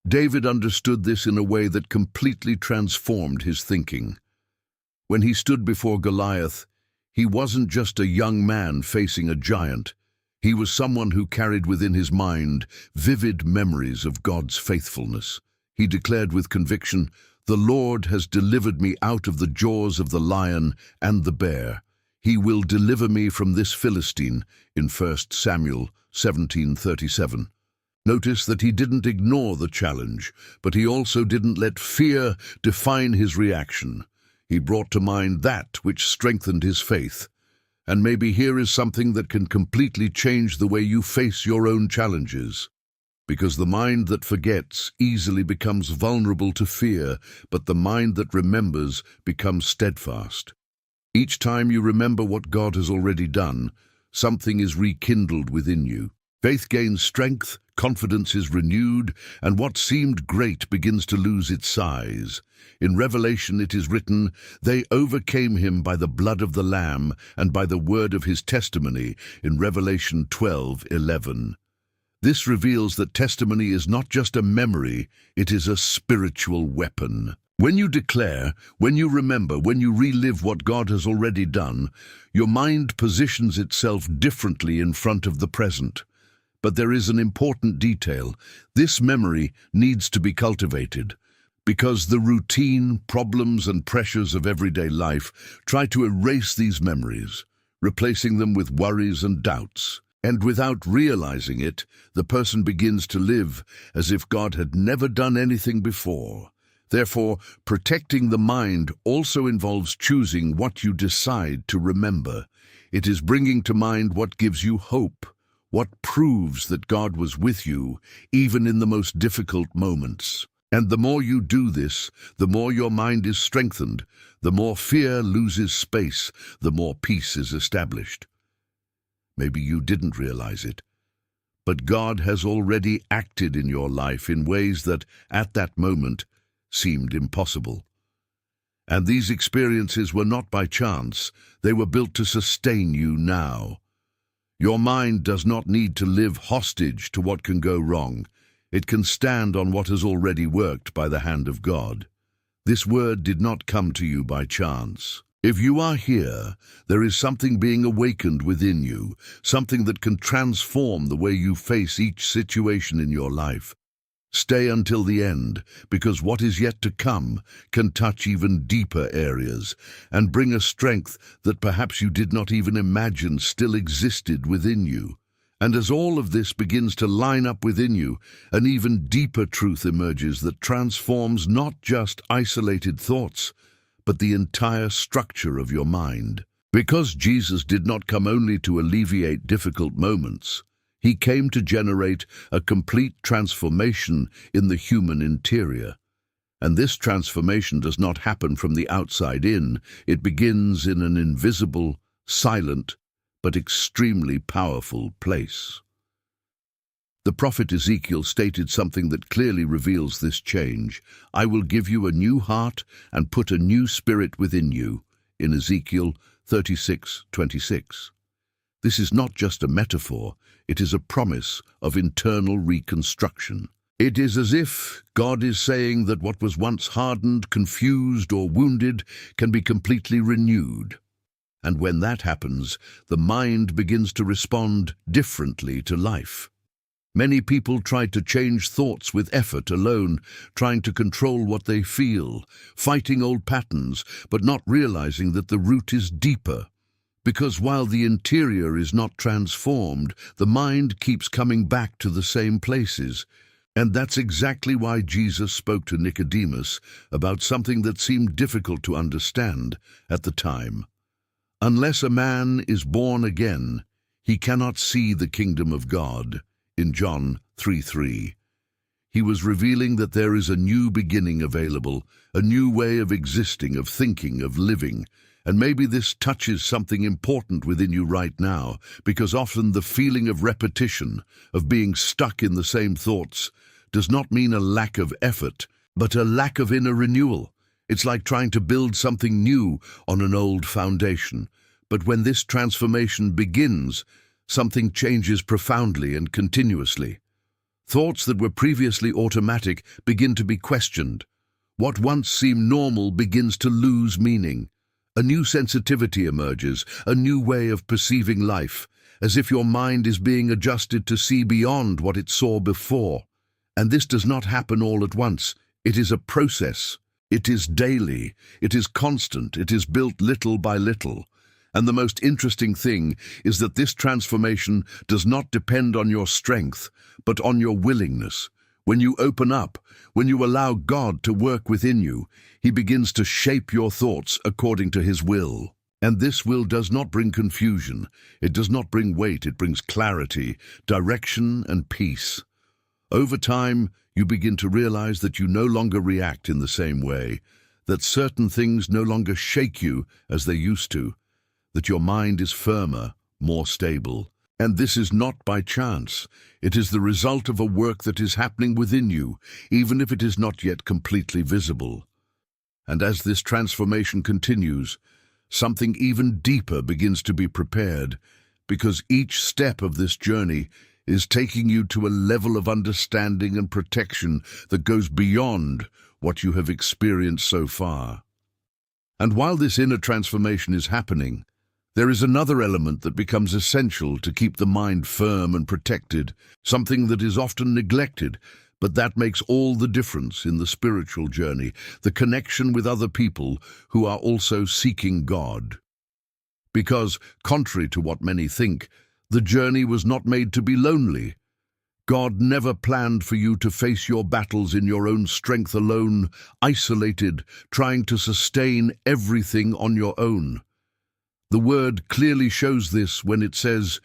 David understood this in a way that completely transformed his thinking. When he stood before Goliath, he wasn't just a young man facing a giant. He was someone who carried within his mind vivid memories of God's faithfulness. He declared with conviction, "The Lord has delivered me out of the jaws of the lion and the bear. He will deliver me from this Philistine," in 1 Samuel 17:37. Notice that he didn't ignore the challenge, but he also didn't let fear define his reaction. He brought to mind that which strengthened his faith. And maybe here is something that can completely change the way you face your own challenges. Because the mind that forgets easily becomes vulnerable to fear, but the mind that remembers becomes steadfast. Each time you remember what God has already done, something is rekindled within you. Faith gains strength, confidence is renewed, and what seemed great begins to lose its size. In Revelation it is written, "They overcame him by the blood of the Lamb and by the word of his testimony," in Revelation 12:11. This reveals that testimony is not just a memory, it is a spiritual weapon. When you declare, when you remember, when you relive what God has already done, your mind positions itself differently in front of the present. But there is an important detail. This memory needs to be cultivated, because the routine, problems, and pressures of everyday life try to erase these memories, replacing them with worries and doubts. And without realizing it, the person begins to live as if God had never done anything before. Therefore, protecting the mind also involves choosing what you decide to remember. It is bringing to mind what gives you hope, what proves that God was with you, even in the most difficult moments. And the more you do this, the more your mind is strengthened, the more fear loses space, the more peace is established. Maybe you didn't realize it, but God has already acted in your life in ways that, at that moment, seemed impossible. And these experiences were not by chance, they were built to sustain you now. Your mind does not need to live hostage to what can go wrong. It can stand on what has already worked by the hand of God. This word did not come to you by chance. If you are here, there is something being awakened within you, something that can transform the way you face each situation in your life. Stay until the end, because what is yet to come can touch even deeper areas and bring a strength that perhaps you did not even imagine still existed within you. And as all of this begins to line up within you, an even deeper truth emerges that transforms not just isolated thoughts, but the entire structure of your mind. Because Jesus did not come only to alleviate difficult moments, he came to generate a complete transformation in the human interior. And this transformation does not happen from the outside in. It begins in an invisible, silent, but extremely powerful place. The prophet Ezekiel stated something that clearly reveals this change. "I will give you a new heart and put a new spirit within you," in Ezekiel 36:26. This is not just a metaphor, it is a promise of internal reconstruction. It is as if God is saying that what was once hardened, confused, or wounded can be completely renewed. And when that happens, the mind begins to respond differently to life. Many people try to change thoughts with effort alone, trying to control what they feel, fighting old patterns, but not realizing that the root is deeper. Because while the interior is not transformed, the mind keeps coming back to the same places. And that's exactly why Jesus spoke to Nicodemus about something that seemed difficult to understand at the time. "Unless a man is born again, he cannot see the kingdom of God," in John 3:3. He was revealing that there is a new beginning available, a new way of existing, of thinking, of living, And maybe this touches something important within you right now, because often the feeling of repetition, of being stuck in the same thoughts, does not mean a lack of effort, but a lack of inner renewal. It's like trying to build something new on an old foundation. But when this transformation begins, something changes profoundly and continuously. Thoughts that were previously automatic begin to be questioned. What once seemed normal begins to lose meaning. A new sensitivity emerges, a new way of perceiving life, as if your mind is being adjusted to see beyond what it saw before. And this does not happen all at once. It is a process. It is daily. It is constant. It is built little by little. And the most interesting thing is that this transformation does not depend on your strength, but on your willingness. When you open up, when you allow God to work within you, He begins to shape your thoughts according to His will. And this will does not bring confusion. It does not bring weight. It brings clarity, direction, and peace. Over time, you begin to realize that you no longer react in the same way, that certain things no longer shake you as they used to, that your mind is firmer, more stable. And this is not by chance. It is the result of a work that is happening within you, even if it is not yet completely visible. And as this transformation continues, something even deeper begins to be prepared, because each step of this journey is taking you to a level of understanding and protection that goes beyond what you have experienced so far. And while this inner transformation is happening, there is another element that becomes essential to keep the mind firm and protected, something that is often neglected, but that makes all the difference in the spiritual journey, the connection with other people who are also seeking God. Because, contrary to what many think, the journey was not made to be lonely. God never planned for you to face your battles in your own strength alone, isolated, trying to sustain everything on your own. The Word clearly shows this when it says,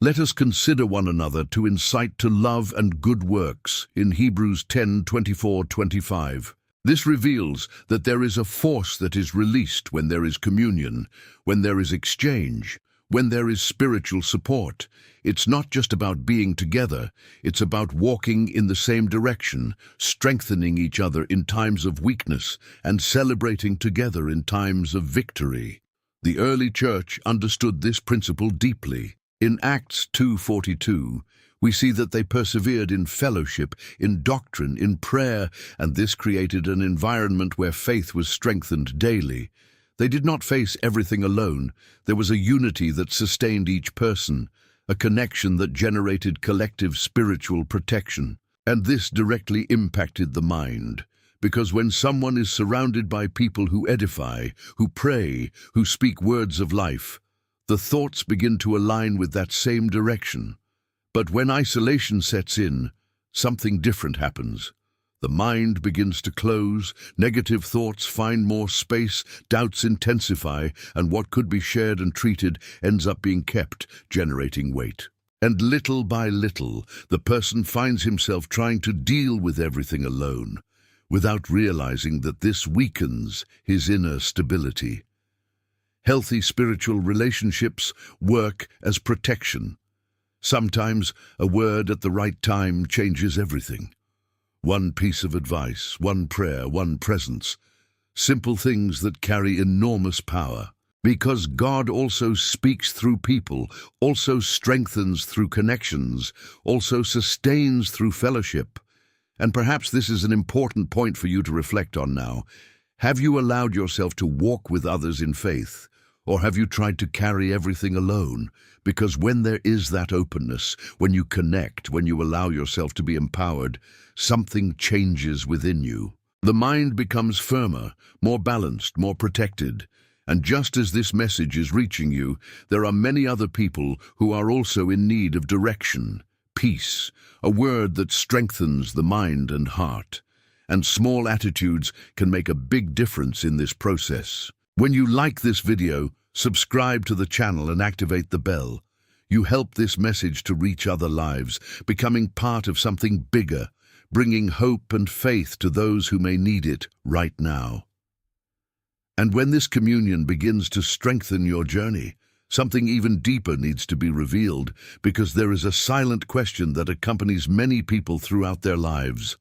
"Let us consider one another to incite to love and good works," in Hebrews 10:24-25. This reveals that there is a force that is released when there is communion, when there is exchange, when there is spiritual support. It's not just about being together, it's about walking in the same direction, strengthening each other in times of weakness, and celebrating together in times of victory. The early church understood this principle deeply. In Acts 2:42, we see that they persevered in fellowship, in doctrine, in prayer, and this created an environment where faith was strengthened daily. They did not face everything alone. There was a unity that sustained each person, a connection that generated collective spiritual protection. And this directly impacted the mind. Because when someone is surrounded by people who edify, who pray, who speak words of life, the thoughts begin to align with that same direction. But when isolation sets in, something different happens. The mind begins to close, negative thoughts find more space, doubts intensify, and what could be shared and treated ends up being kept, generating weight. And little by little, the person finds himself trying to deal with everything alone, without realizing that this weakens his inner stability. Healthy spiritual relationships work as protection. Sometimes a word at the right time changes everything. One piece of advice, one prayer, one presence. Simple things that carry enormous power. Because God also speaks through people, also strengthens through connections, also sustains through fellowship. And perhaps this is an important point for you to reflect on now. Have you allowed yourself to walk with others in faith? Or have you tried to carry everything alone? Because when there is that openness, when you connect, when you allow yourself to be empowered, something changes within you. The mind becomes firmer, more balanced, more protected. And just as this message is reaching you, there are many other people who are also in need of direction, peace, a word that strengthens the mind and heart. And small attitudes can make a big difference in this process. When you like this video, subscribe to the channel and activate the bell. You help this message to reach other lives, becoming part of something bigger, bringing hope and faith to those who may need it right now. And when this communion begins to strengthen your journey, something even deeper needs to be revealed, because there is a silent question that accompanies many people throughout their lives.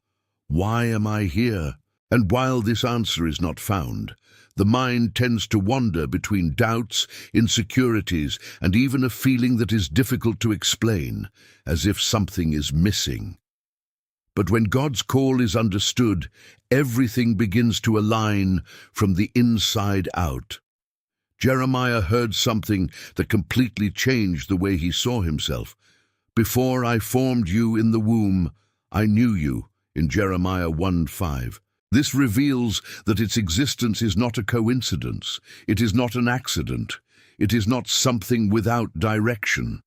Why am I here? And while this answer is not found, the mind tends to wander between doubts, insecurities, and even a feeling that is difficult to explain, as if something is missing. But when God's call is understood, everything begins to align from the inside out. Jeremiah heard something that completely changed the way he saw himself. "Before I formed you in the womb, I knew you," in Jeremiah 1:5. This reveals that its existence is not a coincidence. It is not an accident. It is not something without direction.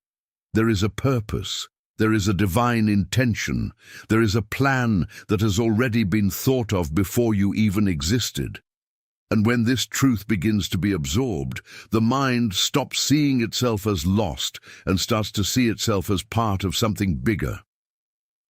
There is a purpose. There is a divine intention. There is a plan that has already been thought of before you even existed. And when this truth begins to be absorbed, the mind stops seeing itself as lost and starts to see itself as part of something bigger.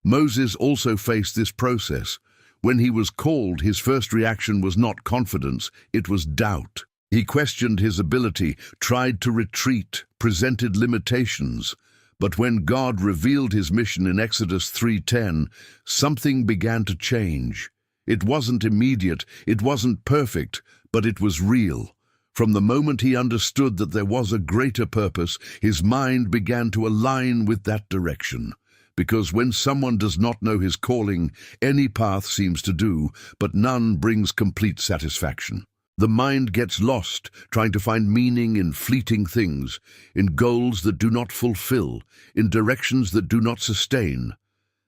Moses also faced this process. When he was called, his first reaction was not confidence, it was doubt. He questioned his ability, tried to retreat, presented limitations. But when God revealed his mission in Exodus 3:10, something began to change. It wasn't immediate, it wasn't perfect, but it was real. From the moment he understood that there was a greater purpose, his mind began to align with that direction. Because when someone does not know his calling, any path seems to do, but none brings complete satisfaction. The mind gets lost, trying to find meaning in fleeting things, in goals that do not fulfill, in directions that do not sustain.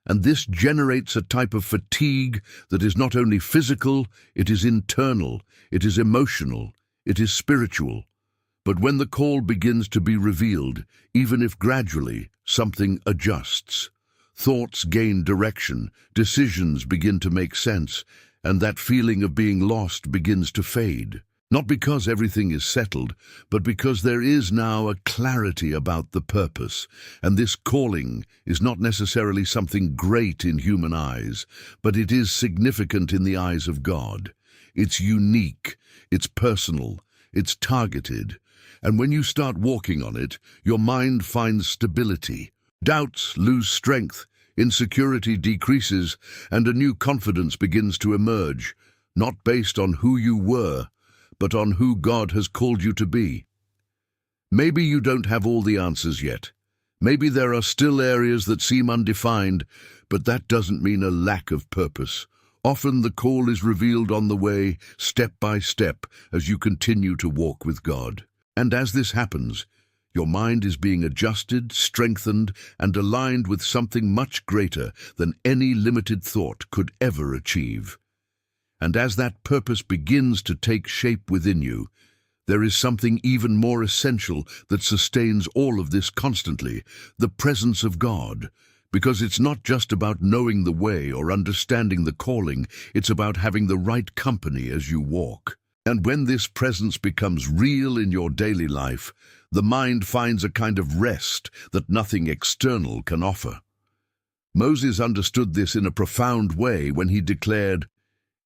And this generates a type of fatigue that is not only physical, it is internal, it is emotional, it is spiritual. But when the call begins to be revealed, even if gradually, something adjusts. Thoughts gain direction, decisions begin to make sense, and that feeling of being lost begins to fade. Not because everything is settled, but because there is now a clarity about the purpose. And this calling is not necessarily something great in human eyes, but it is significant in the eyes of God. It's unique, it's personal, it's targeted. And when you start walking on it, your mind finds stability. Doubts lose strength, insecurity decreases, and a new confidence begins to emerge, not based on who you were, but on who God has called you to be. Maybe you don't have all the answers yet. Maybe there are still areas that seem undefined, but that doesn't mean a lack of purpose. Often the call is revealed on the way, step by step, as you continue to walk with God. And as this happens, your mind is being adjusted, strengthened, and aligned with something much greater than any limited thought could ever achieve. And as that purpose begins to take shape within you, there is something even more essential that sustains all of this constantly, the presence of God. Because it's not just about knowing the way or understanding the calling, it's about having the right company as you walk. And when this presence becomes real in your daily life, the mind finds a kind of rest that nothing external can offer. Moses understood this in a profound way when he declared,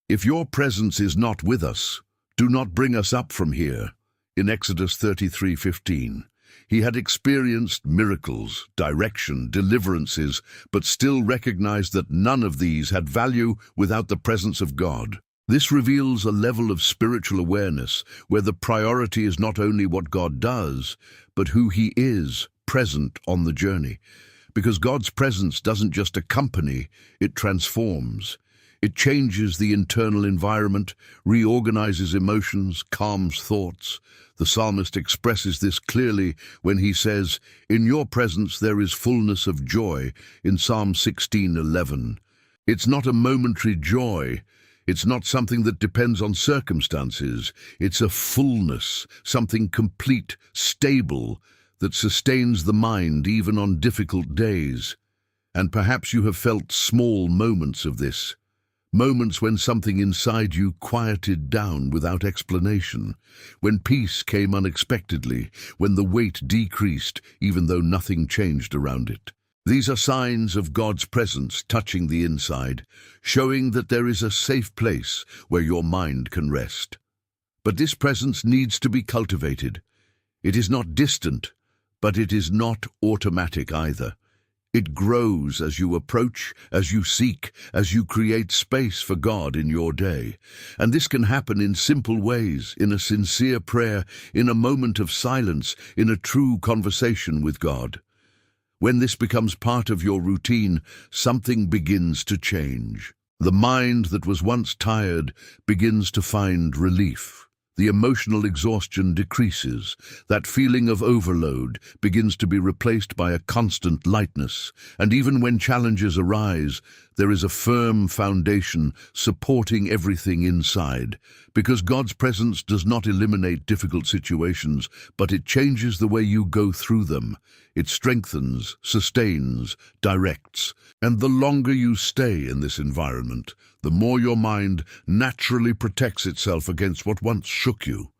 "If your presence is not with us, do not bring us up from here," in Exodus 33:15. He had experienced miracles, direction, deliverances, but still recognized that none of these had value without the presence of God. This reveals a level of spiritual awareness where the priority is not only what God does, but who He is, present on the journey. Because God's presence doesn't just accompany, it transforms. It changes the internal environment, reorganizes emotions, calms thoughts. The psalmist expresses this clearly when he says, "In your presence there is fullness of joy," in Psalm 16:11. It's not a momentary joy. It's not something that depends on circumstances. It's a fullness, something complete, stable, that sustains the mind even on difficult days. And perhaps you have felt small moments of this. Moments when something inside you quieted down without explanation, when peace came unexpectedly, when the weight decreased even though nothing changed around it. These are signs of God's presence touching the inside, showing that there is a safe place where your mind can rest. But this presence needs to be cultivated. It is not distant, but it is not automatic either. It grows as you approach, as you seek, as you create space for God in your day. And this can happen in simple ways, in a sincere prayer, in a moment of silence, in a true conversation with God. When this becomes part of your routine, something begins to change. The mind that was once tired begins to find relief. The emotional exhaustion decreases. That feeling of overload begins to be replaced by a constant lightness. And even when challenges arise, there is a firm foundation supporting everything inside. Because God's presence does not eliminate difficult situations, but it changes the way you go through them. It strengthens, sustains, directs. And the longer you stay in this environment, the more your mind naturally protects itself against what once shook you.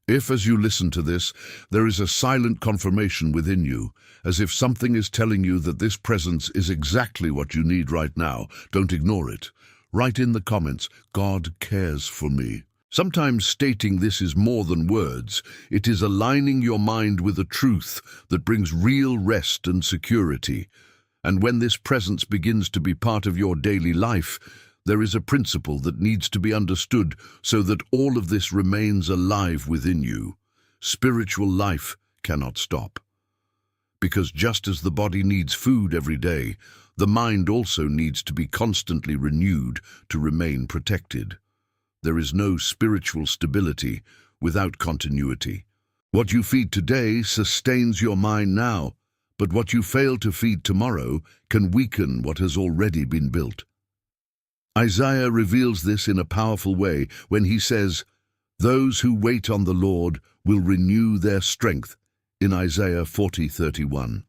If, as you listen to this, there is a silent confirmation within you, as if something is telling you that this presence is exactly what you need right now, don't ignore it. Write in the comments, "God cares for me." Sometimes stating this is more than words. It is aligning your mind with a truth that brings real rest and security. And when this presence begins to be part of your daily life, there is a principle that needs to be understood so that all of this remains alive within you. Spiritual life cannot stop. Because just as the body needs food every day, the mind also needs to be constantly renewed to remain protected. There is no spiritual stability without continuity. What you feed today sustains your mind now, but what you fail to feed tomorrow can weaken what has already been built. Isaiah reveals this in a powerful way when he says, "Those who wait on the Lord will renew their strength," in Isaiah 40:31.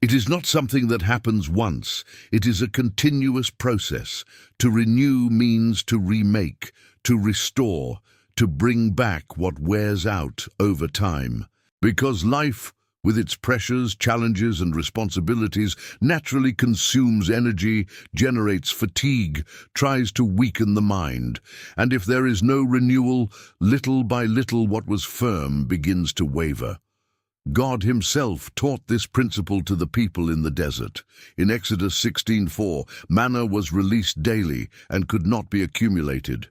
It is not something that happens once. It is a continuous process. To renew means to remake, to restore, to bring back what wears out over time. Because life, with its pressures, challenges, and responsibilities, naturally consumes energy, generates fatigue, tries to weaken the mind. And if there is no renewal, little by little what was firm begins to waver. God himself taught this principle to the people in the desert. In Exodus 16:4, manna was released daily and could not be accumulated.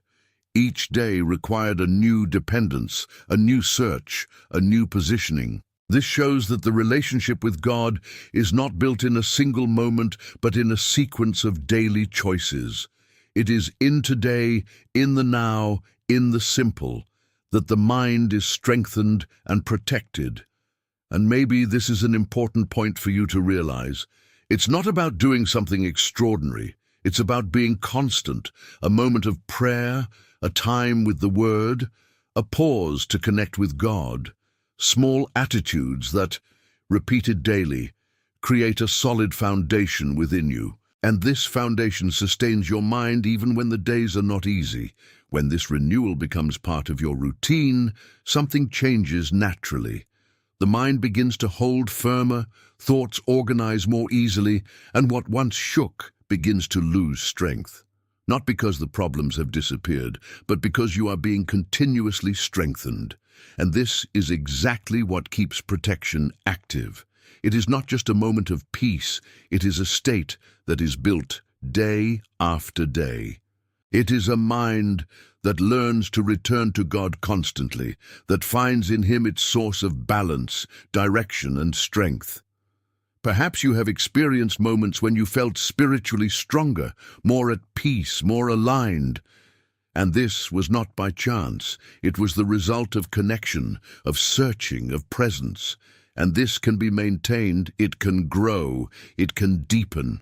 Each day required a new dependence, a new search, a new positioning. This shows that the relationship with God is not built in a single moment, but in a sequence of daily choices. It is in today, in the now, in the simple, that the mind is strengthened and protected. And maybe this is an important point for you to realize. It's not about doing something extraordinary. It's about being constant, a moment of prayer, a time with the Word, a pause to connect with God. Small attitudes that, repeated daily, create a solid foundation within you. And this foundation sustains your mind even when the days are not easy. When this renewal becomes part of your routine, something changes naturally. The mind begins to hold firmer, thoughts organize more easily, and what once shook begins to lose strength. Not because the problems have disappeared, but because you are being continuously strengthened. And this is exactly what keeps protection active. It is not just a moment of peace, it is a state that is built day after day. It is a mind that learns to return to God constantly, that finds in Him its source of balance, direction, and strength. Perhaps you have experienced moments when you felt spiritually stronger, more at peace, more aligned. And this was not by chance. It was the result of connection, of searching, of presence. And this can be maintained, it can grow, it can deepen.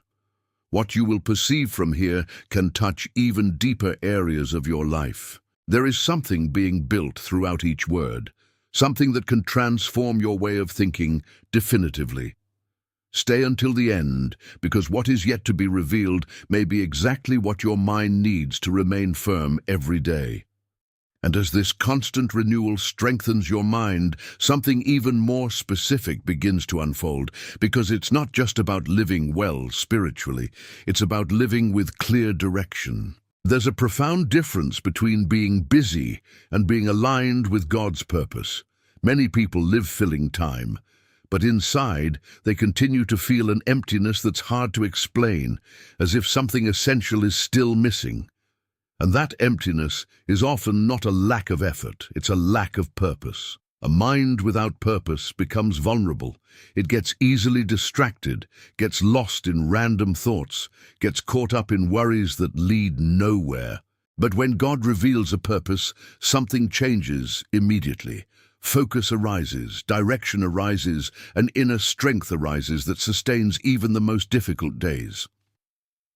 What you will perceive from here can touch even deeper areas of your life. There is something being built throughout each word, something that can transform your way of thinking definitively. Stay until the end, because what is yet to be revealed may be exactly what your mind needs to remain firm every day. And as this constant renewal strengthens your mind, something even more specific begins to unfold, because it's not just about living well spiritually, it's about living with clear direction. There's a profound difference between being busy and being aligned with God's purpose. Many people live filling time, but inside they continue to feel an emptiness that's hard to explain, as if something essential is still missing. And that emptiness is often not a lack of effort, it's a lack of purpose. A mind without purpose becomes vulnerable. It gets easily distracted, gets lost in random thoughts, gets caught up in worries that lead nowhere. But when God reveals a purpose, something changes immediately. Focus arises, direction arises, an inner strength arises that sustains even the most difficult days.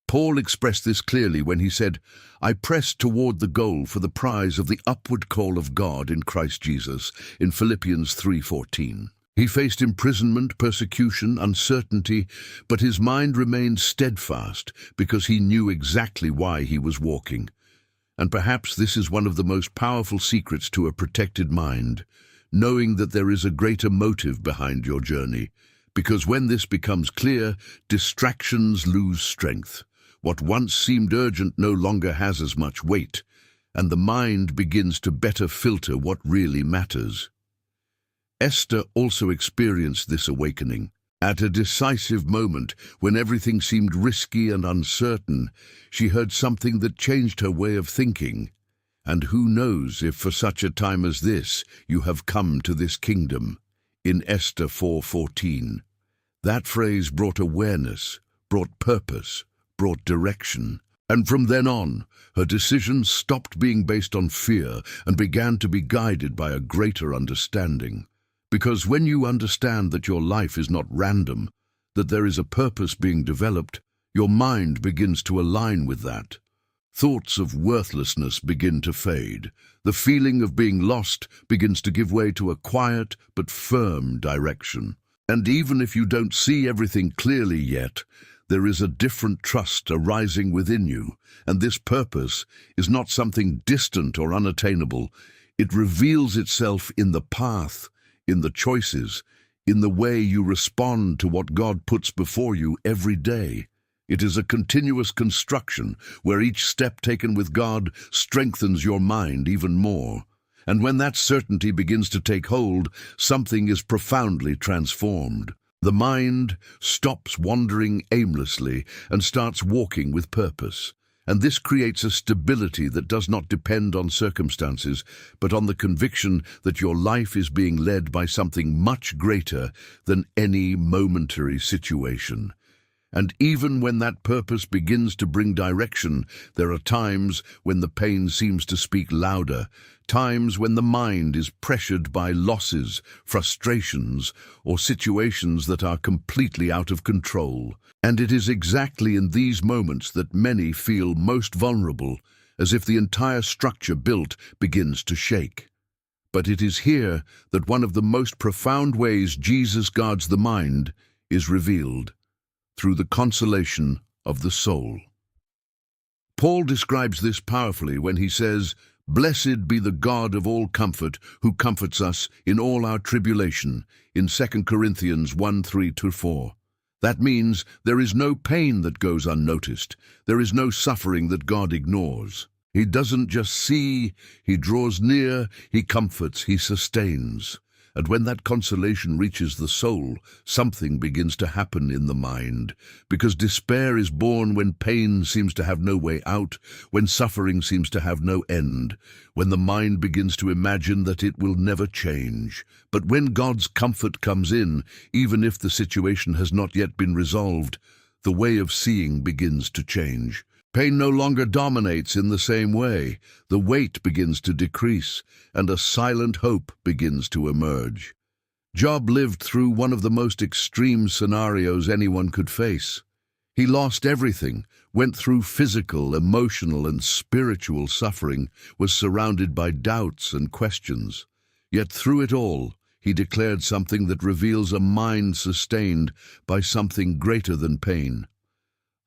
Paul expressed this clearly when he said, "I press toward the goal for the prize of the upward call of God in Christ Jesus," in Philippians 3:14. He faced imprisonment, persecution, uncertainty, but his mind remained steadfast because he knew exactly why he was walking. And perhaps this is one of the most powerful secrets to a protected mind, knowing that there is a greater motive behind your journey. Because when this becomes clear, distractions lose strength. What once seemed urgent no longer has as much weight, and the mind begins to better filter what really matters. Esther also experienced this awakening. At a decisive moment, when everything seemed risky and uncertain, she heard something that changed her way of thinking. And who knows if for such a time as this you have come to this kingdom? In Esther 4:14. That phrase brought awareness, brought purpose, brought direction. And from then on, her decisions stopped being based on fear and began to be guided by a greater understanding. Because when you understand that your life is not random, that there is a purpose being developed, your mind begins to align with that. Thoughts of worthlessness begin to fade. The feeling of being lost begins to give way to a quiet but firm direction. And even if you don't see everything clearly yet, there is a different trust arising within you, and this purpose is not something distant or unattainable. It reveals itself in the path, in the choices, in the way you respond to what God puts before you every day. It is a continuous construction where each step taken with God strengthens your mind even more. And when that certainty begins to take hold, something is profoundly transformed. The mind stops wandering aimlessly and starts walking with purpose. And this creates a stability that does not depend on circumstances, but on the conviction that your life is being led by something much greater than any momentary situation. And even when that purpose begins to bring direction, there are times when the pain seems to speak louder, times when the mind is pressured by losses, frustrations, or situations that are completely out of control. And it is exactly in these moments that many feel most vulnerable, as if the entire structure built begins to shake. But it is here that one of the most profound ways Jesus guards the mind is revealed, through the consolation of the soul. Paul describes this powerfully when he says, "Blessed be the God of all comfort, who comforts us in all our tribulation," in 2 Corinthians 1:3-4. That means there is no pain that goes unnoticed. There is no suffering that God ignores. He doesn't just see, he draws near, he comforts, he sustains. And when that consolation reaches the soul, something begins to happen in the mind. Because despair is born when pain seems to have no way out, when suffering seems to have no end, when the mind begins to imagine that it will never change. But when God's comfort comes in, even if the situation has not yet been resolved, the way of seeing begins to change. Pain no longer dominates in the same way. The weight begins to decrease, and a silent hope begins to emerge. Job lived through one of the most extreme scenarios anyone could face. He lost everything, went through physical, emotional, and spiritual suffering, was surrounded by doubts and questions. Yet through it all, he declared something that reveals a mind sustained by something greater than pain.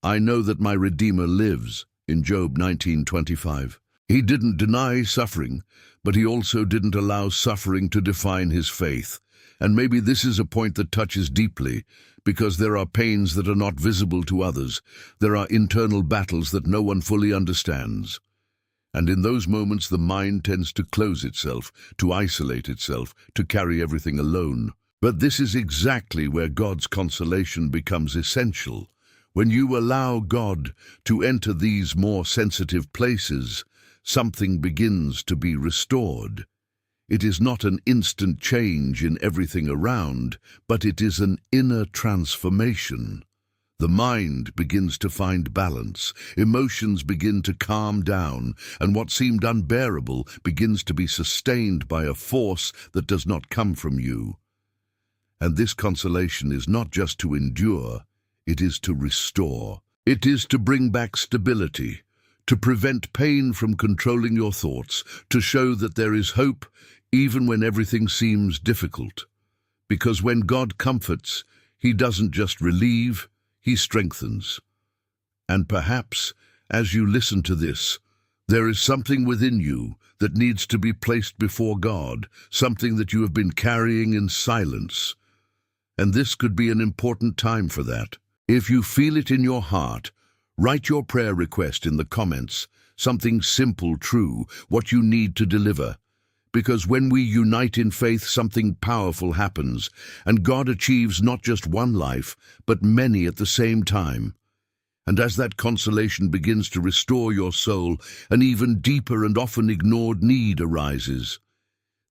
"I know that my Redeemer lives," in Job 19:25. He didn't deny suffering, but he also didn't allow suffering to define his faith. And maybe this is a point that touches deeply, because there are pains that are not visible to others. There are internal battles that no one fully understands. And in those moments, the mind tends to close itself, to isolate itself, to carry everything alone. But this is exactly where God's consolation becomes essential. When you allow God to enter these more sensitive places, something begins to be restored. It is not an instant change in everything around, but it is an inner transformation. The mind begins to find balance, emotions begin to calm down, and what seemed unbearable begins to be sustained by a force that does not come from you. And this consolation is not just to endure, it is to restore. It is to bring back stability, to prevent pain from controlling your thoughts, to show that there is hope even when everything seems difficult. Because when God comforts, He doesn't just relieve, He strengthens. And perhaps, as you listen to this, there is something within you that needs to be placed before God, something that you have been carrying in silence. And this could be an important time for that. If you feel it in your heart, write your prayer request in the comments, something simple, true, what you need to deliver. Because when we unite in faith, something powerful happens, and God achieves not just one life, but many at the same time. And as that consolation begins to restore your soul, an even deeper and often ignored need arises.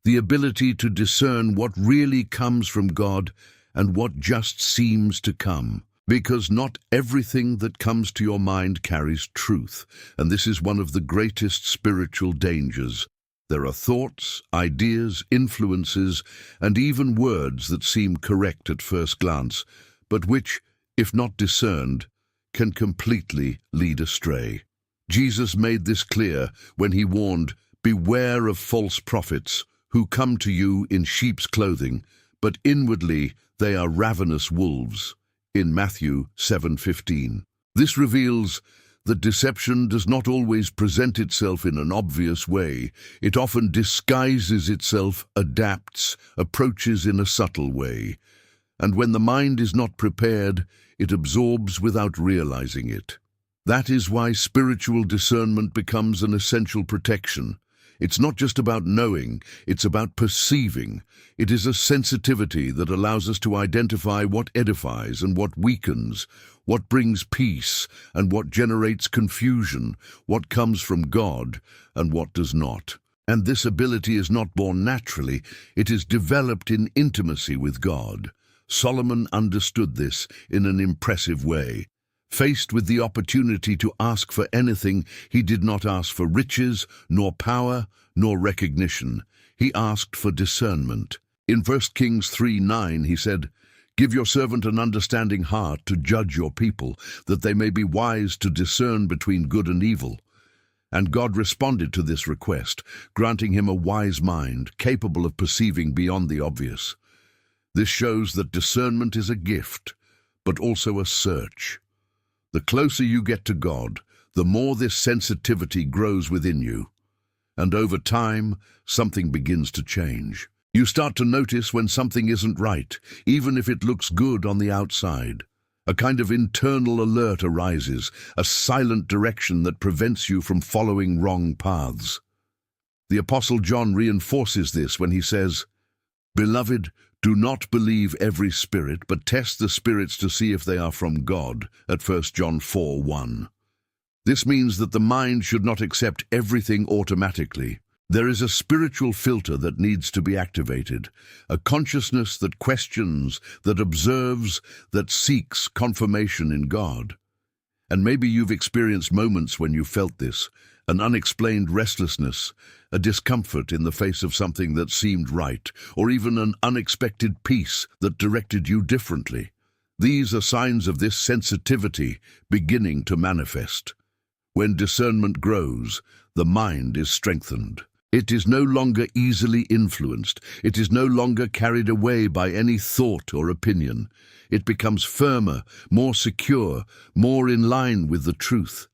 The ability to discern what really comes from God and what just seems to come. Because not everything that comes to your mind carries truth, and this is one of the greatest spiritual dangers. There are thoughts, ideas, influences, and even words that seem correct at first glance, but which, if not discerned, can completely lead astray. Jesus made this clear when He warned, "Beware of false prophets who come to you in sheep's clothing, but inwardly they are ravenous wolves," in Matthew 7:15. This reveals that deception does not always present itself in an obvious way. It often disguises itself, adapts, approaches in a subtle way. And when the mind is not prepared, it absorbs without realizing it. That is why spiritual discernment becomes an essential protection. It's not just about knowing, it's about perceiving. It is a sensitivity that allows us to identify what edifies and what weakens, what brings peace and what generates confusion, what comes from God and what does not. And this ability is not born naturally, it is developed in intimacy with God. Solomon understood this in an impressive way. Faced with the opportunity to ask for anything, he did not ask for riches, nor power, nor recognition. He asked for discernment. In 1 Kings 3:9 he said, "Give your servant an understanding heart to judge your people, that they may be wise to discern between good and evil." And God responded to this request, granting him a wise mind, capable of perceiving beyond the obvious. This shows that discernment is a gift, but also a search. The closer you get to God, the more this sensitivity grows within you. And over time, something begins to change. You start to notice when something isn't right, even if it looks good on the outside. A kind of internal alert arises, a silent direction that prevents you from following wrong paths. The Apostle John reinforces this when he says, "Beloved, do not believe every spirit, but test the spirits to see if they are from God," at 1 John 4:1. This means that the mind should not accept everything automatically. There is a spiritual filter that needs to be activated, a consciousness that questions, that observes, that seeks confirmation in God. And maybe you've experienced moments when you felt this, an unexplained restlessness, a discomfort in the face of something that seemed right, or even an unexpected peace that directed you differently. These are signs of this sensitivity beginning to manifest. When discernment grows, the mind is strengthened. It is no longer easily influenced. It is no longer carried away by any thought or opinion. It becomes firmer, more secure, more in line with the truth.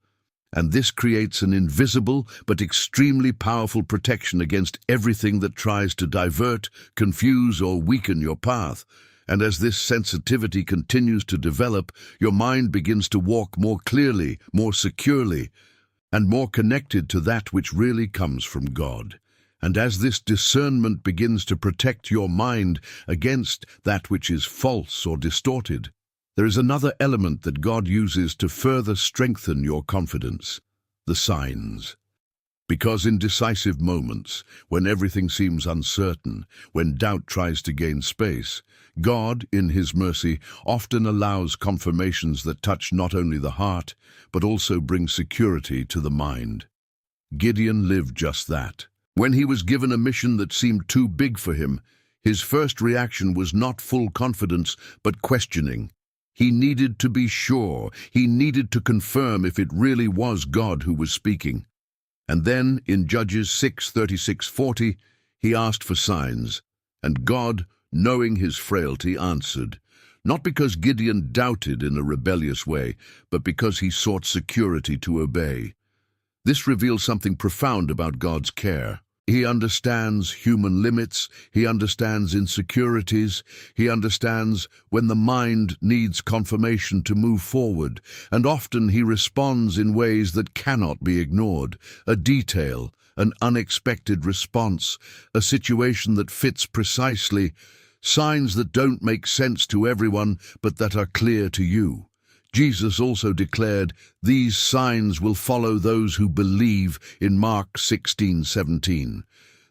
And this creates an invisible but extremely powerful protection against everything that tries to divert, confuse, or weaken your path. And as this sensitivity continues to develop, your mind begins to walk more clearly, more securely, and more connected to that which really comes from God. And as this discernment begins to protect your mind against that which is false or distorted, there is another element that God uses to further strengthen your confidence: the signs. Because in decisive moments, when everything seems uncertain, when doubt tries to gain space, God, in His mercy, often allows confirmations that touch not only the heart, but also bring security to the mind. Gideon lived just that. When he was given a mission that seemed too big for him, his first reaction was not full confidence, but questioning. He needed to be sure. He needed to confirm if it really was God who was speaking. And then, in Judges 6:36-40, he asked for signs, and God, knowing his frailty, answered, not because Gideon doubted in a rebellious way, but because he sought security to obey. This reveals something profound about God's care. He understands human limits, he understands insecurities, he understands when the mind needs confirmation to move forward, and often he responds in ways that cannot be ignored. A detail, an unexpected response, a situation that fits precisely, signs that don't make sense to everyone but that are clear to you. Jesus also declared, "These signs will follow those who believe," in Mark 16:17.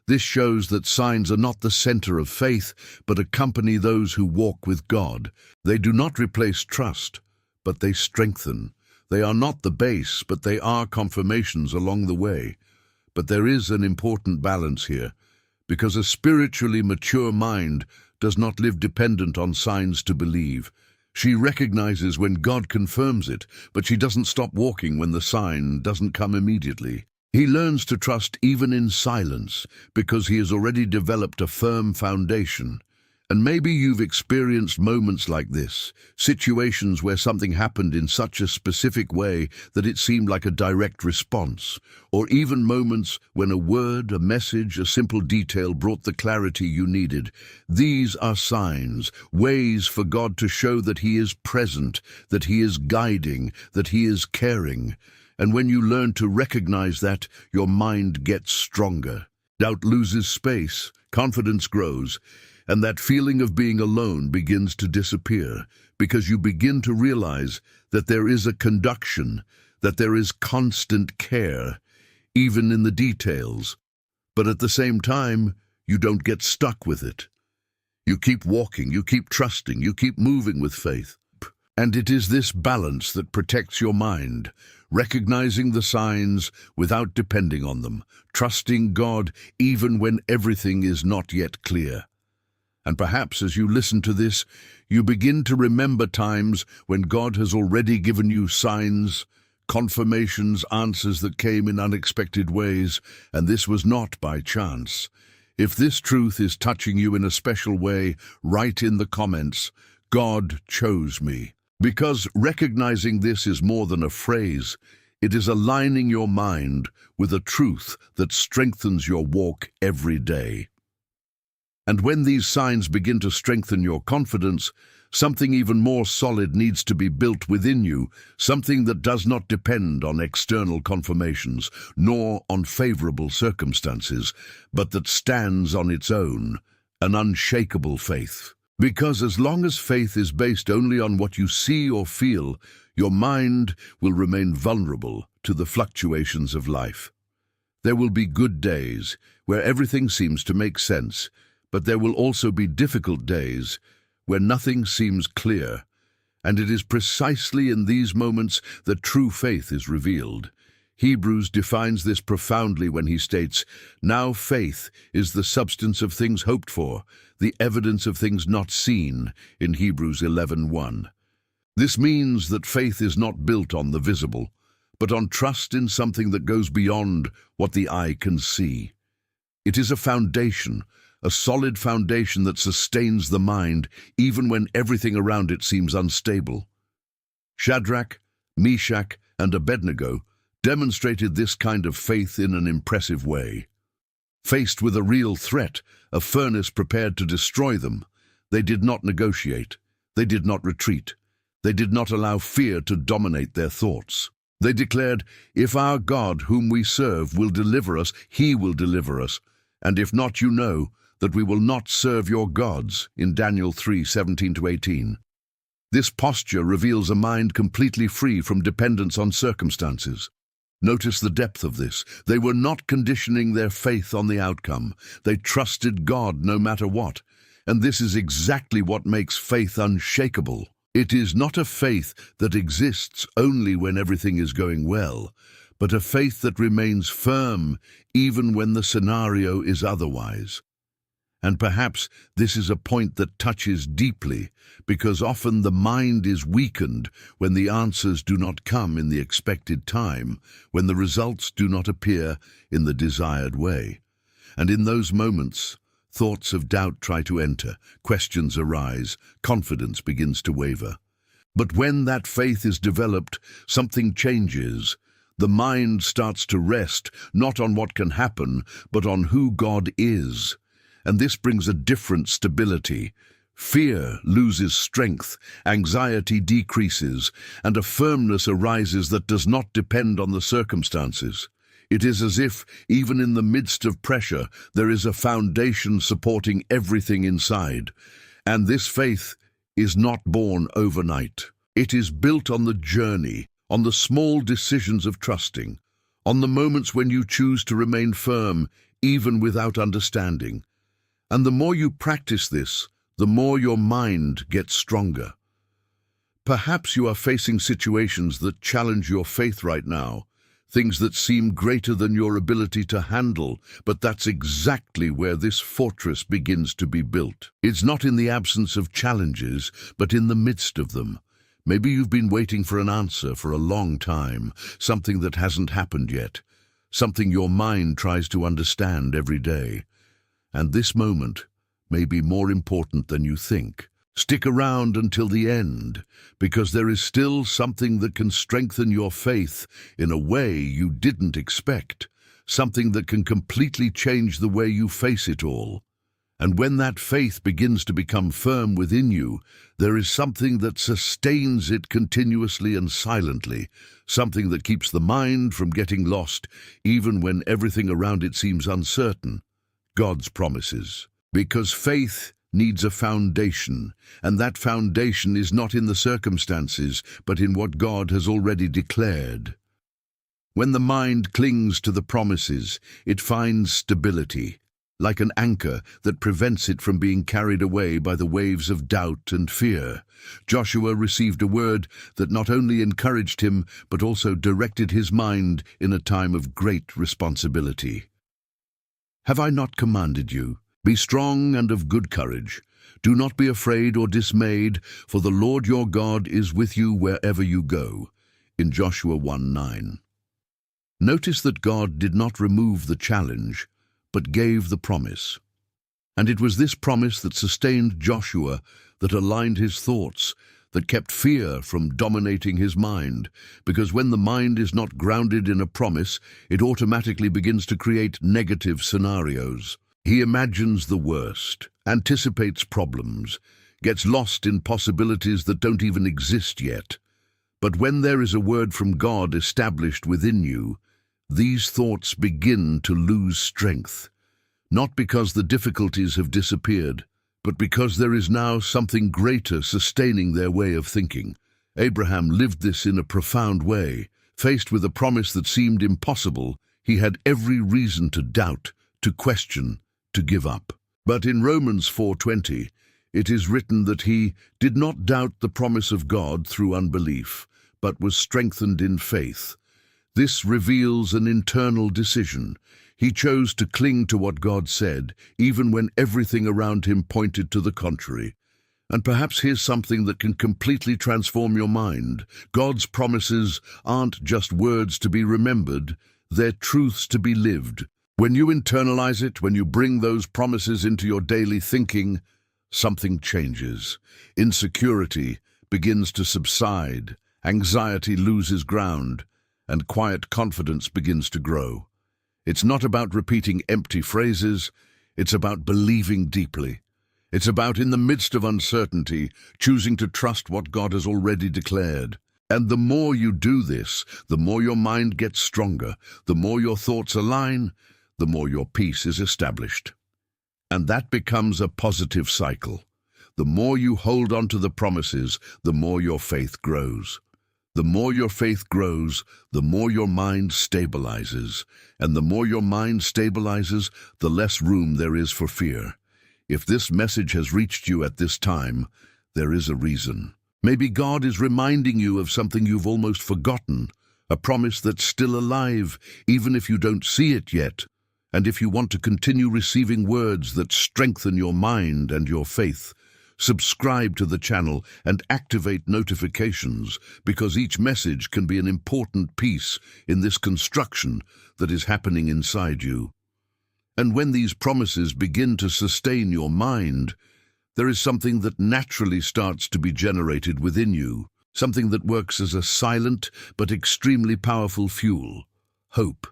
This shows that signs are not the center of faith, but accompany those who walk with God. They do not replace trust, but they strengthen. They are not the base, but they are confirmations along the way. But there is an important balance here, because a spiritually mature mind does not live dependent on signs to believe. She recognizes when God confirms it, but she doesn't stop walking when the sign doesn't come immediately. He learns to trust even in silence, because he has already developed a firm foundation. And maybe you've experienced moments like this, situations where something happened in such a specific way that it seemed like a direct response, or even moments when a word, a message, a simple detail brought the clarity you needed. These are signs, ways for God to show that He is present, that He is guiding, that He is caring. And when you learn to recognize that, your mind gets stronger. Doubt loses space, confidence grows, and that feeling of being alone begins to disappear, because you begin to realize that there is a conduction, that there is constant care, even in the details. But at the same time, you don't get stuck with it. You keep walking, you keep trusting, you keep moving with faith. And it is this balance that protects your mind, recognizing the signs without depending on them, trusting God even when everything is not yet clear. And perhaps as you listen to this, you begin to remember times when God has already given you signs, confirmations, answers that came in unexpected ways, and this was not by chance. If this truth is touching you in a special way, write in the comments, "God chose me." Because recognizing this is more than a phrase, it is aligning your mind with a truth that strengthens your walk every day. And when these signs begin to strengthen your confidence, something even more solid needs to be built within you, something that does not depend on external confirmations, nor on favorable circumstances, but that stands on its own, an unshakable faith. Because as long as faith is based only on what you see or feel, your mind will remain vulnerable to the fluctuations of life. There will be good days where everything seems to make sense, but there will also be difficult days where nothing seems clear, and it is precisely in these moments that true faith is revealed. Hebrews defines this profoundly when he states, "Now faith is the substance of things hoped for, the evidence of things not seen," in Hebrews 11:1. This means that faith is not built on the visible, but on trust in something that goes beyond what the eye can see. It is a foundation, a solid foundation that sustains the mind even when everything around it seems unstable. Shadrach, Meshach, and Abednego demonstrated this kind of faith in an impressive way. Faced with a real threat, a furnace prepared to destroy them, They did not negotiate. They did not retreat. They did not allow fear to dominate their thoughts. They declared, "If our God, whom we serve, will deliver us, he will deliver us. And if not, you know that we will not serve your gods," in Daniel 3:17-18. This posture reveals a mind completely free from dependence on circumstances. Notice the depth of this. They were not conditioning their faith on the outcome. They trusted God no matter what. And this is exactly what makes faith unshakable. It is not a faith that exists only when everything is going well, but a faith that remains firm even when the scenario is otherwise. And perhaps this is a point that touches deeply, because often the mind is weakened when the answers do not come in the expected time, when the results do not appear in the desired way. And in those moments, thoughts of doubt try to enter, questions arise, confidence begins to waver. But when that faith is developed, something changes. The mind starts to rest, not on what can happen, but on who God is. And this brings a different stability. Fear loses strength, anxiety decreases, and a firmness arises that does not depend on the circumstances. It is as if, even in the midst of pressure, there is a foundation supporting everything inside. And this faith is not born overnight. It is built on the journey, on the small decisions of trusting, on the moments when you choose to remain firm, even without understanding. And the more you practice this, the more your mind gets stronger. Perhaps you are facing situations that challenge your faith right now, things that seem greater than your ability to handle, but that's exactly where this fortress begins to be built. It's not in the absence of challenges, but in the midst of them. Maybe you've been waiting for an answer for a long time, something that hasn't happened yet, something your mind tries to understand every day. And this moment may be more important than you think. Stick around until the end, because there is still something that can strengthen your faith in a way you didn't expect, something that can completely change the way you face it all. And when that faith begins to become firm within you, there is something that sustains it continuously and silently, something that keeps the mind from getting lost, even when everything around it seems uncertain. God's promises. Because faith needs a foundation, and that foundation is not in the circumstances, but in what God has already declared. When the mind clings to the promises, it finds stability, like an anchor that prevents it from being carried away by the waves of doubt and fear. Joshua received a word that not only encouraged him, but also directed his mind in a time of great responsibility. "Have I not commanded you? Be strong and of good courage. Do not be afraid or dismayed, for the Lord your God is with you wherever you go." In Joshua 1:9. Notice that God did not remove the challenge, but gave the promise. And it was this promise that sustained Joshua, that aligned his thoughts, that kept fear from dominating his mind, because when the mind is not grounded in a promise, it automatically begins to create negative scenarios. He imagines the worst, anticipates problems, gets lost in possibilities that don't even exist yet. But when there is a word from God established within you, these thoughts begin to lose strength, not because the difficulties have disappeared, but because there is now something greater sustaining their way of thinking. Abraham lived this in a profound way. Faced with a promise that seemed impossible, he had every reason to doubt, to question, to give up. But in Romans 4:20, it is written that he did not doubt the promise of God through unbelief, but was strengthened in faith. This reveals an internal decision. He chose to cling to what God said, even when everything around him pointed to the contrary. And perhaps here's something that can completely transform your mind. God's promises aren't just words to be remembered, they're truths to be lived. When you internalize it, when you bring those promises into your daily thinking, something changes. Insecurity begins to subside, anxiety loses ground, and quiet confidence begins to grow. It's not about repeating empty phrases, it's about believing deeply. It's about, in the midst of uncertainty, choosing to trust what God has already declared. And the more you do this, the more your mind gets stronger, the more your thoughts align, the more your peace is established. And that becomes a positive cycle. The more you hold on to the promises, the more your faith grows. The more your faith grows, the more your mind stabilizes. And the more your mind stabilizes, the less room there is for fear. If this message has reached you at this time, there is a reason. Maybe God is reminding you of something you've almost forgotten, a promise that's still alive, even if you don't see it yet. And if you want to continue receiving words that strengthen your mind and your faith, subscribe to the channel and activate notifications, because each message can be an important piece in this construction that is happening inside you. And when these promises begin to sustain your mind, there is something that naturally starts to be generated within you, something that works as a silent but extremely powerful fuel: hope.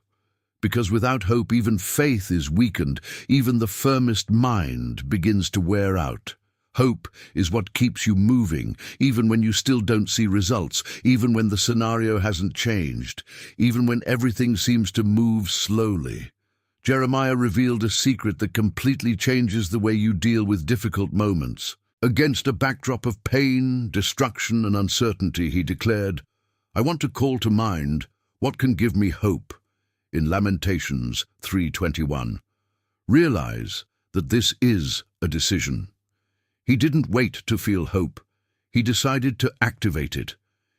Because without hope, even faith is weakened, even the firmest mind begins to wear out. Hope is what keeps you moving, even when you still don't see results, even when the scenario hasn't changed, even when everything seems to move slowly. Jeremiah revealed a secret that completely changes the way you deal with difficult moments. Against a backdrop of pain, destruction, and uncertainty, he declared, "I want to call to mind what can give me hope." In Lamentations 3:21. Realize that this is a decision. He didn't wait to feel hope. He decided to activate it.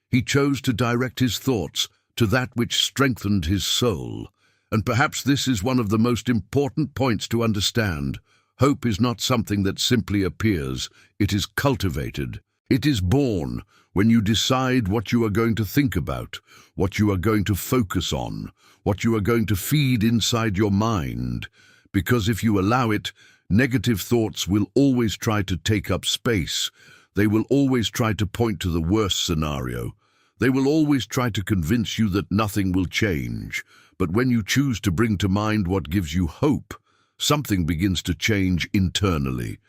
He chose to direct his thoughts to that which strengthened his soul. And perhaps this is one of the most important points to understand. Hope is not something that simply appears. It is cultivated. It is born when you decide what you are going to think about, what you are going to focus on, what you are going to feed inside your mind. Because if you allow it, negative thoughts will always try to take up space. They will always try to point to the worst scenario. They will always try to convince you that nothing will change. But when you choose to bring to mind what gives you hope, something begins to change internally.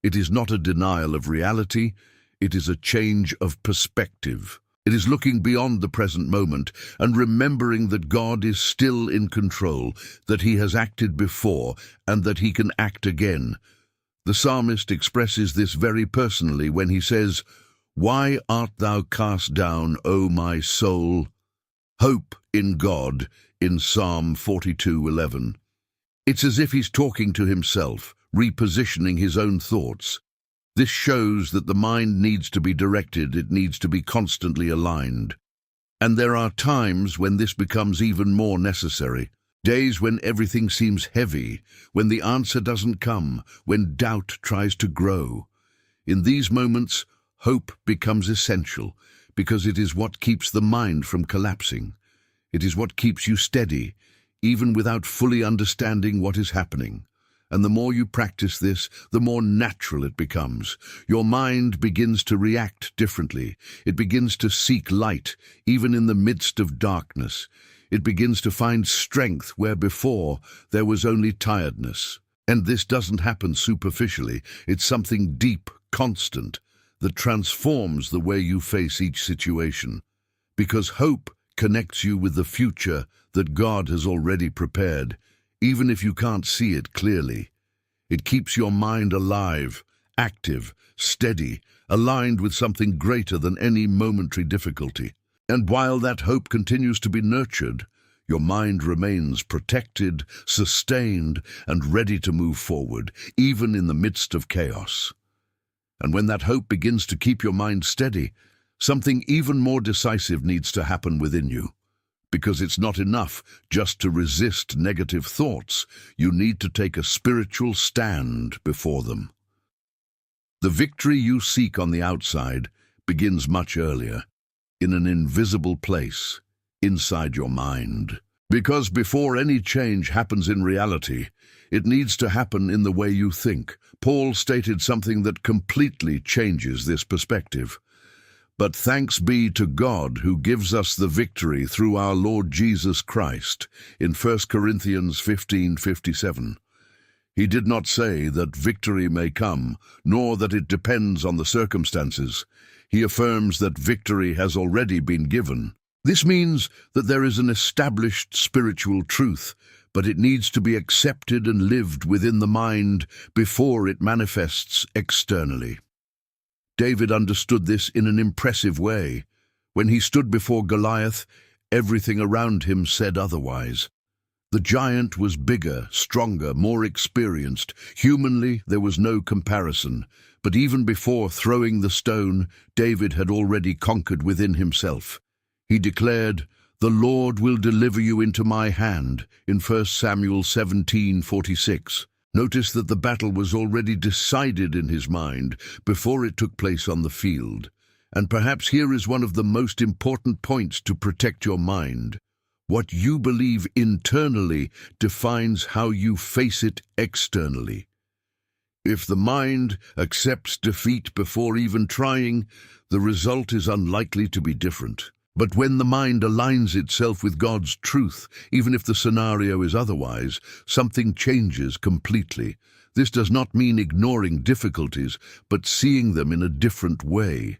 It is not a denial of reality. It is a change of perspective. It is looking beyond the present moment and remembering that God is still in control, that he has acted before, and that he can act again. The psalmist expresses this very personally when he says, "Why art thou cast down, O my soul? Hope in God," in Psalm 42:11. It's as if he's talking to himself, repositioning his own thoughts. This shows that the mind needs to be directed, it needs to be constantly aligned. And there are times when this becomes even more necessary. Days when everything seems heavy, when the answer doesn't come, when doubt tries to grow. In these moments, hope becomes essential, because it is what keeps the mind from collapsing. It is what keeps you steady, even without fully understanding what is happening. And the more you practice this, the more natural it becomes. Your mind begins to react differently. It begins to seek light, even in the midst of darkness. It begins to find strength where before there was only tiredness. And this doesn't happen superficially. It's something deep, constant, that transforms the way you face each situation. Because hope connects you with the future that God has already prepared, even if you can't see it clearly. It keeps your mind alive, active, steady, aligned with something greater than any momentary difficulty. And while that hope continues to be nurtured, your mind remains protected, sustained, and ready to move forward, even in the midst of chaos. And when that hope begins to keep your mind steady, something even more decisive needs to happen within you. Because it's not enough just to resist negative thoughts. You need to take a spiritual stand before them. The victory you seek on the outside begins much earlier, in an invisible place, inside your mind. Because before any change happens in reality, it needs to happen in the way you think. Paul stated something that completely changes this perspective. But thanks be to God who gives us the victory through our Lord Jesus Christ, in 1 Corinthians 15:57. He did not say that victory may come, nor that it depends on the circumstances. He affirms that victory has already been given. This means that there is an established spiritual truth, but it needs to be accepted and lived within the mind before it manifests externally. David understood this in an impressive way. When he stood before Goliath, everything around him said otherwise. The giant was bigger, stronger, more experienced. Humanly, there was no comparison. But even before throwing the stone, David had already conquered within himself. He declared, "The Lord will deliver you into my hand," in 1 Samuel 17:46. Notice that the battle was already decided in his mind before it took place on the field. And perhaps here is one of the most important points to protect your mind. What you believe internally defines how you face it externally. If the mind accepts defeat before even trying, the result is unlikely to be different. But when the mind aligns itself with God's truth, even if the scenario is otherwise, something changes completely. This does not mean ignoring difficulties, but seeing them in a different way.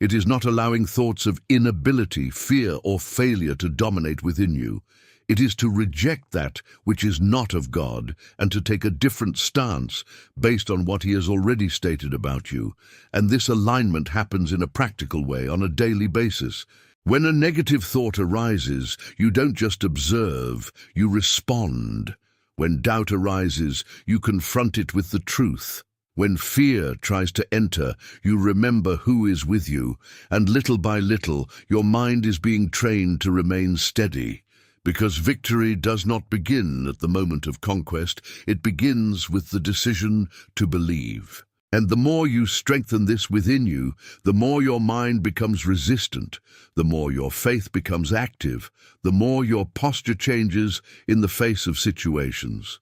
It is not allowing thoughts of inability, fear, or failure to dominate within you. It is to reject that which is not of God and to take a different stance based on what He has already stated about you. And this alignment happens in a practical way on a daily basis. When a negative thought arises, you don't just observe, you respond. When doubt arises, you confront it with the truth. When fear tries to enter, you remember who is with you, and little by little, your mind is being trained to remain steady. Because victory does not begin at the moment of conquest, it begins with the decision to believe. And the more you strengthen this within you, the more your mind becomes resistant, the more your faith becomes active, the more your posture changes in the face of situations.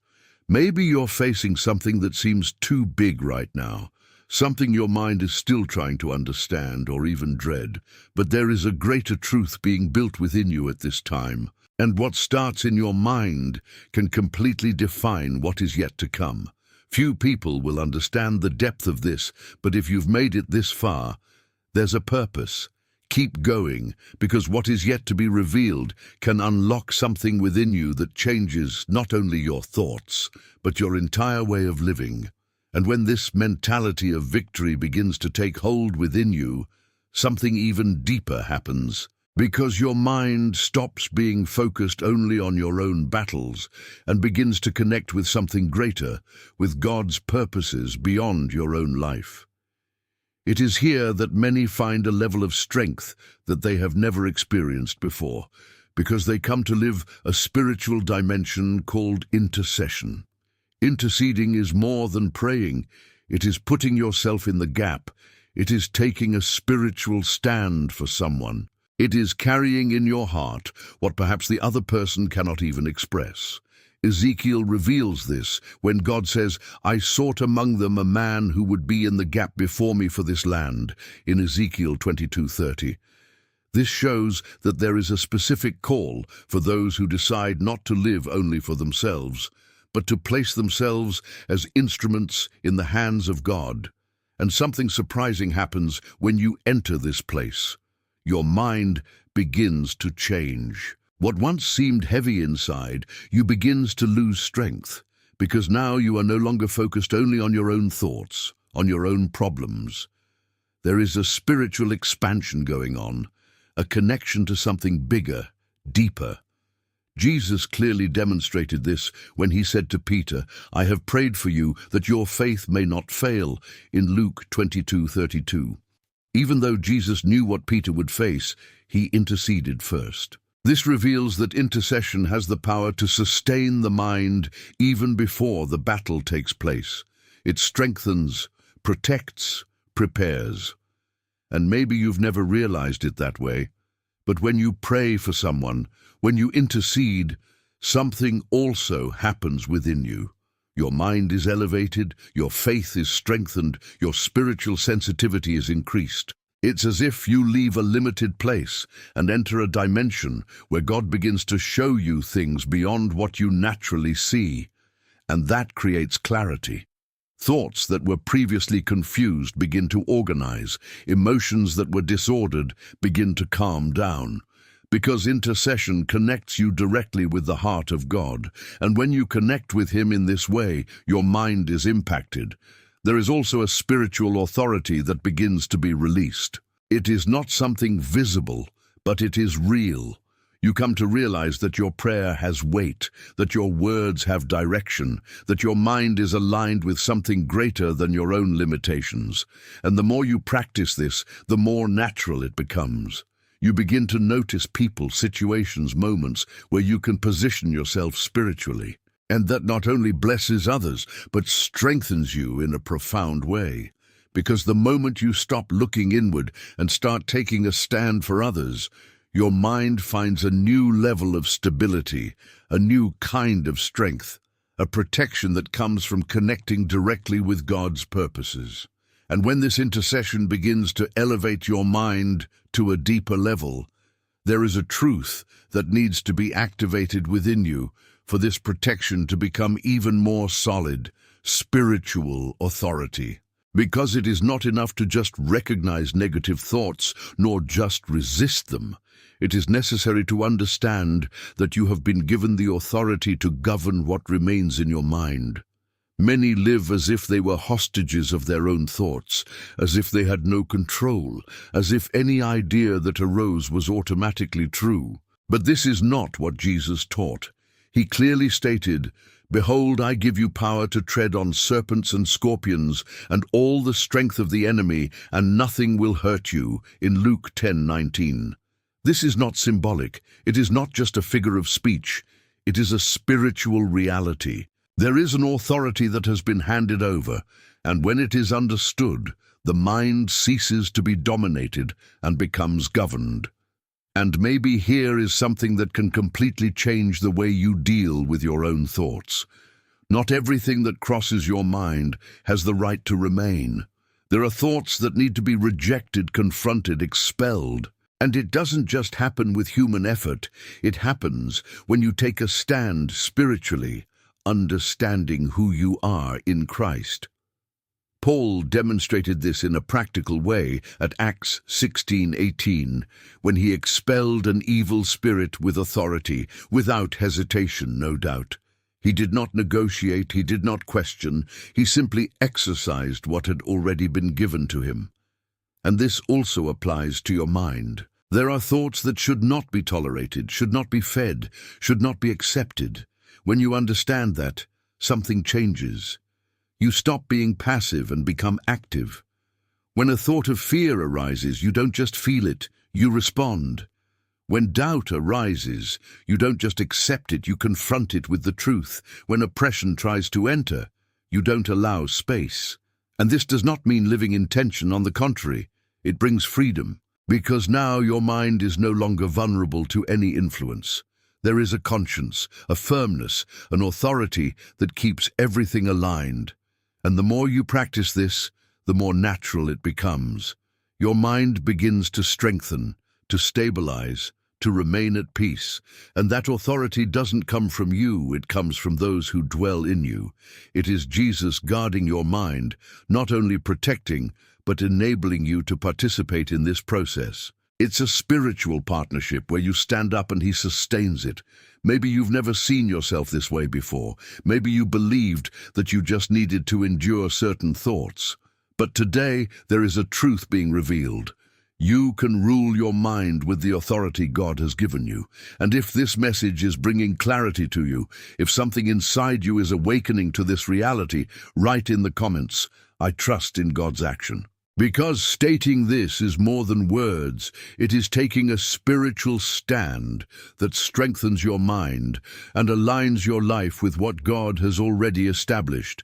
Maybe you're facing something that seems too big right now, something your mind is still trying to understand or even dread, but there is a greater truth being built within you at this time, and what starts in your mind can completely define what is yet to come. Few people will understand the depth of this, but if you've made it this far, there's a purpose. Keep going, because what is yet to be revealed can unlock something within you that changes not only your thoughts, but your entire way of living. And when this mentality of victory begins to take hold within you, something even deeper happens. Because your mind stops being focused only on your own battles and begins to connect with something greater, with God's purposes beyond your own life. It is here that many find a level of strength that they have never experienced before, because they come to live a spiritual dimension called intercession. Interceding is more than praying. It is putting yourself in the gap. It is taking a spiritual stand for someone. It is carrying in your heart what perhaps the other person cannot even express. Ezekiel reveals this when God says, "I sought among them a man who would be in the gap before me for this land," in Ezekiel 22:30. This shows that there is a specific call for those who decide not to live only for themselves, but to place themselves as instruments in the hands of God. And something surprising happens when you enter this place. Your mind begins to change. What once seemed heavy inside you begins to lose strength, because now you are no longer focused only on your own thoughts, on your own problems. There is a spiritual expansion going on, a connection to something bigger, deeper. Jesus clearly demonstrated this when he said to Peter, "I have prayed for you that your faith may not fail," in Luke 22:32. Even though Jesus knew what Peter would face, he interceded first. This reveals that intercession has the power to sustain the mind even before the battle takes place. It strengthens, protects, prepares. And maybe you've never realized it that way, but when you pray for someone, when you intercede, something also happens within you. Your mind is elevated, your faith is strengthened, your spiritual sensitivity is increased. It's as if you leave a limited place and enter a dimension where God begins to show you things beyond what you naturally see. and that creates clarity. Thoughts that were previously confused begin to organize. Emotions that were disordered begin to calm down. Because intercession connects you directly with the heart of God, and when you connect with Him in this way, your mind is impacted. There is also a spiritual authority that begins to be released. It is not something visible, but it is real. You come to realize that your prayer has weight, that your words have direction, that your mind is aligned with something greater than your own limitations. And the more you practice this, the more natural it becomes. You begin to notice people, situations, moments where you can position yourself spiritually. And that not only blesses others, but strengthens you in a profound way. Because the moment you stop looking inward and start taking a stand for others, your mind finds a new level of stability, a new kind of strength, a protection that comes from connecting directly with God's purposes. And when this intercession begins to elevate your mind to a deeper level, there is a truth that needs to be activated within you for this protection to become even more solid, spiritual authority. Because it is not enough to just recognize negative thoughts, nor just resist them. It is necessary to understand that you have been given the authority to govern what remains in your mind. Many live as if they were hostages of their own thoughts, as if they had no control, as if any idea that arose was automatically true. But this is not what Jesus taught. He clearly stated, "Behold, I give you power to tread on serpents and scorpions, and all the strength of the enemy, and nothing will hurt you," in Luke 10:19. This is not symbolic. It is not just a figure of speech. It is a spiritual reality. There is an authority that has been handed over, and when it is understood, the mind ceases to be dominated and becomes governed. And maybe here is something that can completely change the way you deal with your own thoughts. Not everything that crosses your mind has the right to remain. There are thoughts that need to be rejected, confronted, expelled. And it doesn't just happen with human effort. It happens when you take a stand spiritually, understanding who you are in Christ. Paul demonstrated this in a practical way at Acts 16:18, when he expelled an evil spirit with authority, without hesitation, no doubt. He did not negotiate, he did not question, he simply exercised what had already been given to him. And this also applies to your mind. There are thoughts that should not be tolerated, should not be fed, should not be accepted. When you understand that, something changes. You stop being passive and become active. When a thought of fear arises, you don't just feel it, you respond. When doubt arises, you don't just accept it, you confront it with the truth. When oppression tries to enter, you don't allow space. And this does not mean living in tension, on the contrary. It brings freedom. Because now your mind is no longer vulnerable to any influence. There is a conscience, a firmness, an authority that keeps everything aligned. And the more you practice this, the more natural it becomes. Your mind begins to strengthen, to stabilize, to remain at peace. And that authority doesn't come from you, it comes from those who dwell in you. It is Jesus guarding your mind, not only protecting, but enabling you to participate in this process. It's a spiritual partnership where you stand up and He sustains it. Maybe you've never seen yourself this way before. Maybe you believed that you just needed to endure certain thoughts. But today, there is a truth being revealed. You can rule your mind with the authority God has given you. And if this message is bringing clarity to you, if something inside you is awakening to this reality, write in the comments, "I trust in God's action." Because stating this is more than words, it is taking a spiritual stand that strengthens your mind and aligns your life with what God has already established.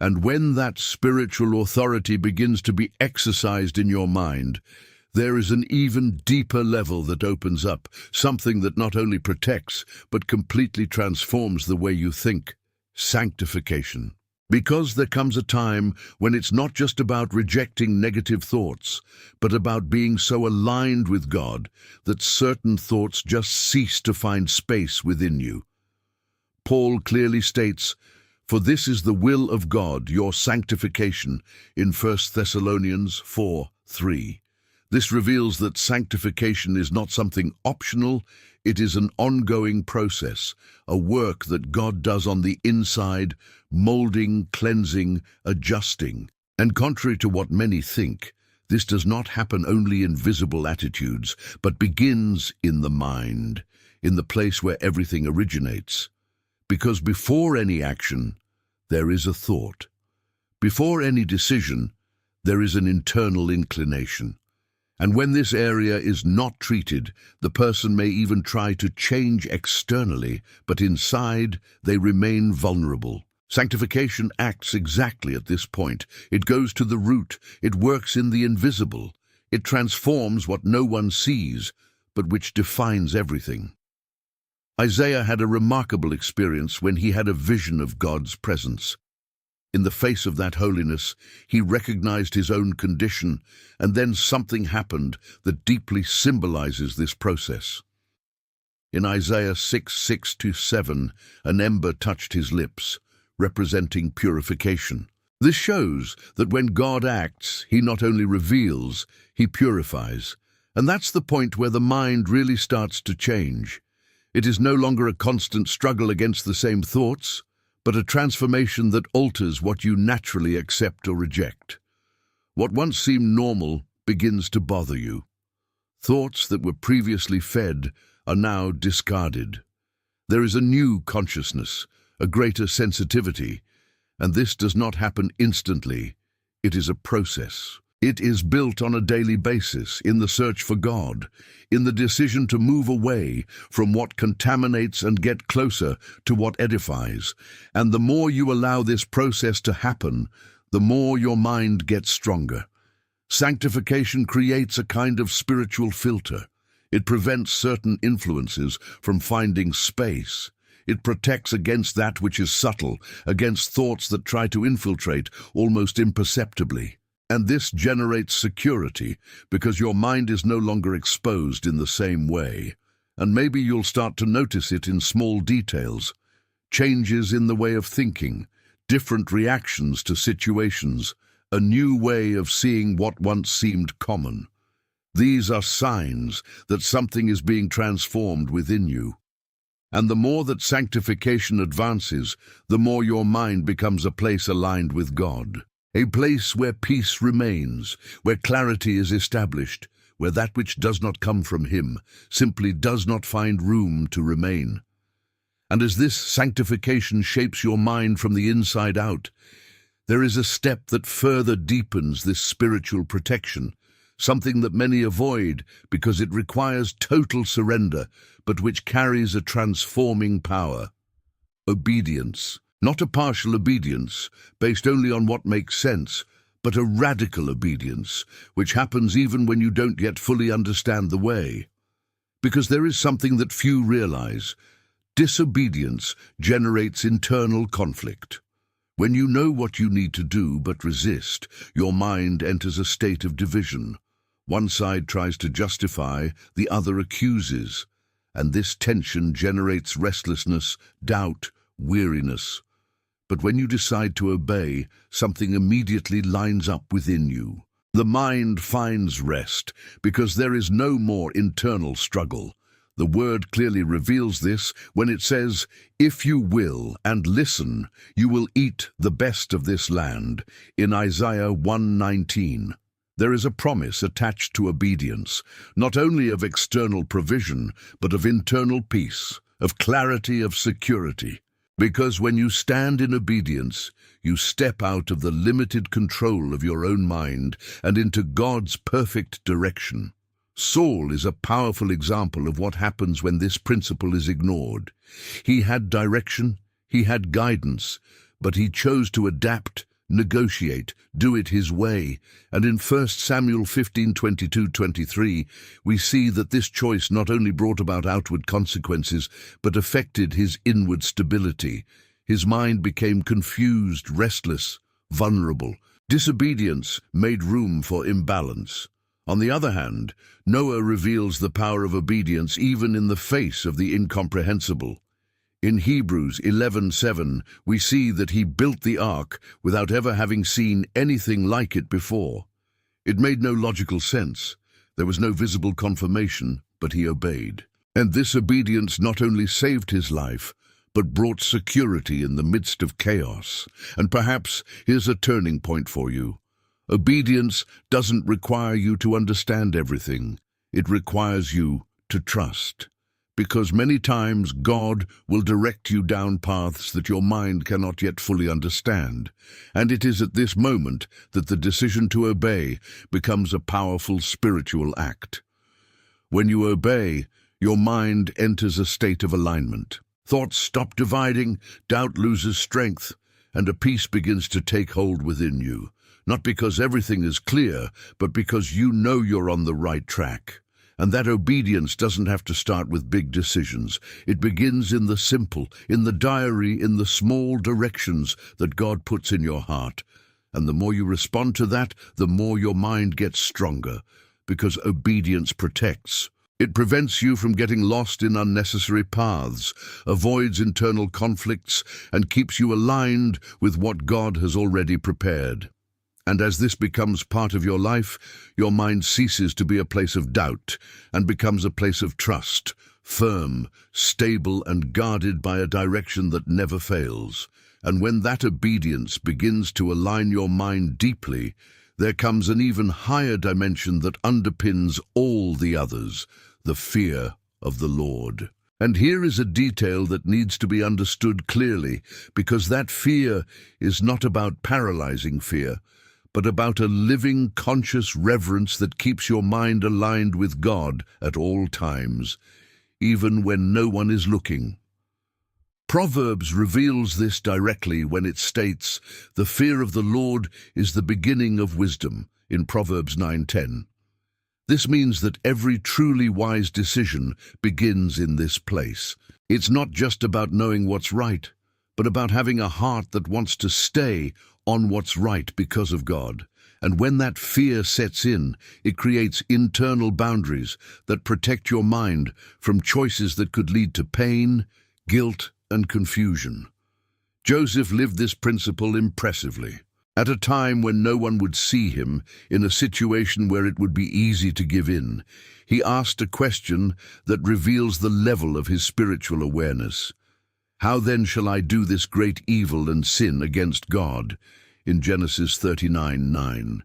And when that spiritual authority begins to be exercised in your mind, there is an even deeper level that opens up, something that not only protects, but completely transforms the way you think. Sanctification. Because there comes a time when it's not just about rejecting negative thoughts, but about being so aligned with God that certain thoughts just cease to find space within you. Paul clearly states, For this is the will of God, your sanctification, in 1 Thessalonians 4:3. This reveals that sanctification is not something optional, it is an ongoing process, a work that God does on the inside, molding, cleansing, adjusting. And contrary to what many think, this does not happen only in visible attitudes, but begins in the mind, in the place where everything originates. Because before any action, there is a thought. Before any decision, there is an internal inclination. And when this area is not treated, the person may even try to change externally, but inside they remain vulnerable. Sanctification acts exactly at this point. It goes to the root. It works in the invisible. It transforms what no one sees, but which defines everything. Isaiah had a remarkable experience when he had a vision of God's presence. In the face of that holiness, he recognized his own condition, and then something happened that deeply symbolizes this process. In Isaiah 6:6-7, an ember touched his lips, representing purification. This shows that when God acts, he not only reveals, he purifies. And that's the point where the mind really starts to change. It is no longer a constant struggle against the same thoughts, but a transformation that alters what you naturally accept or reject. What once seemed normal begins to bother you. Thoughts that were previously fed are now discarded. There is a new consciousness, a greater sensitivity, and this does not happen instantly. It is a process. It is built on a daily basis, in the search for God, in the decision to move away from what contaminates and get closer to what edifies. And the more you allow this process to happen, the more your mind gets stronger. Sanctification creates a kind of spiritual filter. It prevents certain influences from finding space. It protects against that which is subtle, against thoughts that try to infiltrate almost imperceptibly. And this generates security because your mind is no longer exposed in the same way. And maybe you'll start to notice it in small details, changes in the way of thinking, different reactions to situations, a new way of seeing what once seemed common. These are signs that something is being transformed within you. And the more that sanctification advances, the more your mind becomes a place aligned with God. A place where peace remains, where clarity is established, where that which does not come from Him simply does not find room to remain. And as this sanctification shapes your mind from the inside out, there is a step that further deepens this spiritual protection, something that many avoid because it requires total surrender, but which carries a transforming power. Obedience. Not a partial obedience, based only on what makes sense, but a radical obedience, which happens even when you don't yet fully understand the way. Because there is something that few realize. Disobedience generates internal conflict. When you know what you need to do but resist, your mind enters a state of division. One side tries to justify, the other accuses, and this tension generates restlessness, doubt, weariness. But when you decide to obey, something immediately lines up within you. The mind finds rest because there is no more internal struggle. The Word clearly reveals this when it says, "If you will and listen, you will eat the best of this land," in Isaiah 1:19. There is a promise attached to obedience, not only of external provision, but of internal peace, of clarity, of security. Because when you stand in obedience, you step out of the limited control of your own mind and into God's perfect direction. Saul is a powerful example of what happens when this principle is ignored. He had direction, he had guidance, but he chose to adapt, negotiate, do it his way. And in 1 Samuel 15:22-23, we see that this choice not only brought about outward consequences, but affected his inward stability. His mind became confused, restless, vulnerable. Disobedience made room for imbalance. On the other hand, Noah reveals the power of obedience even in the face of the incomprehensible. In Hebrews 11:7, we see that he built the ark without ever having seen anything like it before. It made no logical sense. There was no visible confirmation, but he obeyed. And this obedience not only saved his life, but brought security in the midst of chaos. And perhaps here's a turning point for you. Obedience doesn't require you to understand everything. It requires you to trust. Because many times God will direct you down paths that your mind cannot yet fully understand. And it is at this moment that the decision to obey becomes a powerful spiritual act. When you obey, your mind enters a state of alignment. Thoughts stop dividing, doubt loses strength, and a peace begins to take hold within you. Not because everything is clear, but because you know you're on the right track. And that obedience doesn't have to start with big decisions. It begins in the simple, in the diary, in the small directions that God puts in your heart. And the more you respond to that, the more your mind gets stronger, because obedience protects. It prevents you from getting lost in unnecessary paths, avoids internal conflicts, and keeps you aligned with what God has already prepared. And as this becomes part of your life, your mind ceases to be a place of doubt and becomes a place of trust, firm, stable, and guarded by a direction that never fails. And when that obedience begins to align your mind deeply, there comes an even higher dimension that underpins all the others, the fear of the Lord. And here is a detail that needs to be understood clearly, because that fear is not about paralyzing fear, but about a living, conscious reverence that keeps your mind aligned with God at all times, even when no one is looking. Proverbs reveals this directly when it states, "The fear of the Lord is the beginning of wisdom," in Proverbs 9:10. This means that every truly wise decision begins in this place. It's not just about knowing what's right, but about having a heart that wants to stay on what's right because of God. And when that fear sets in, it creates internal boundaries that protect your mind from choices that could lead to pain, guilt, and confusion. Joseph lived this principle impressively. At a time when no one would see him, in a situation where it would be easy to give in, he asked a question that reveals the level of his spiritual awareness. "How then shall I do this great evil and sin against God?" in Genesis 39:9.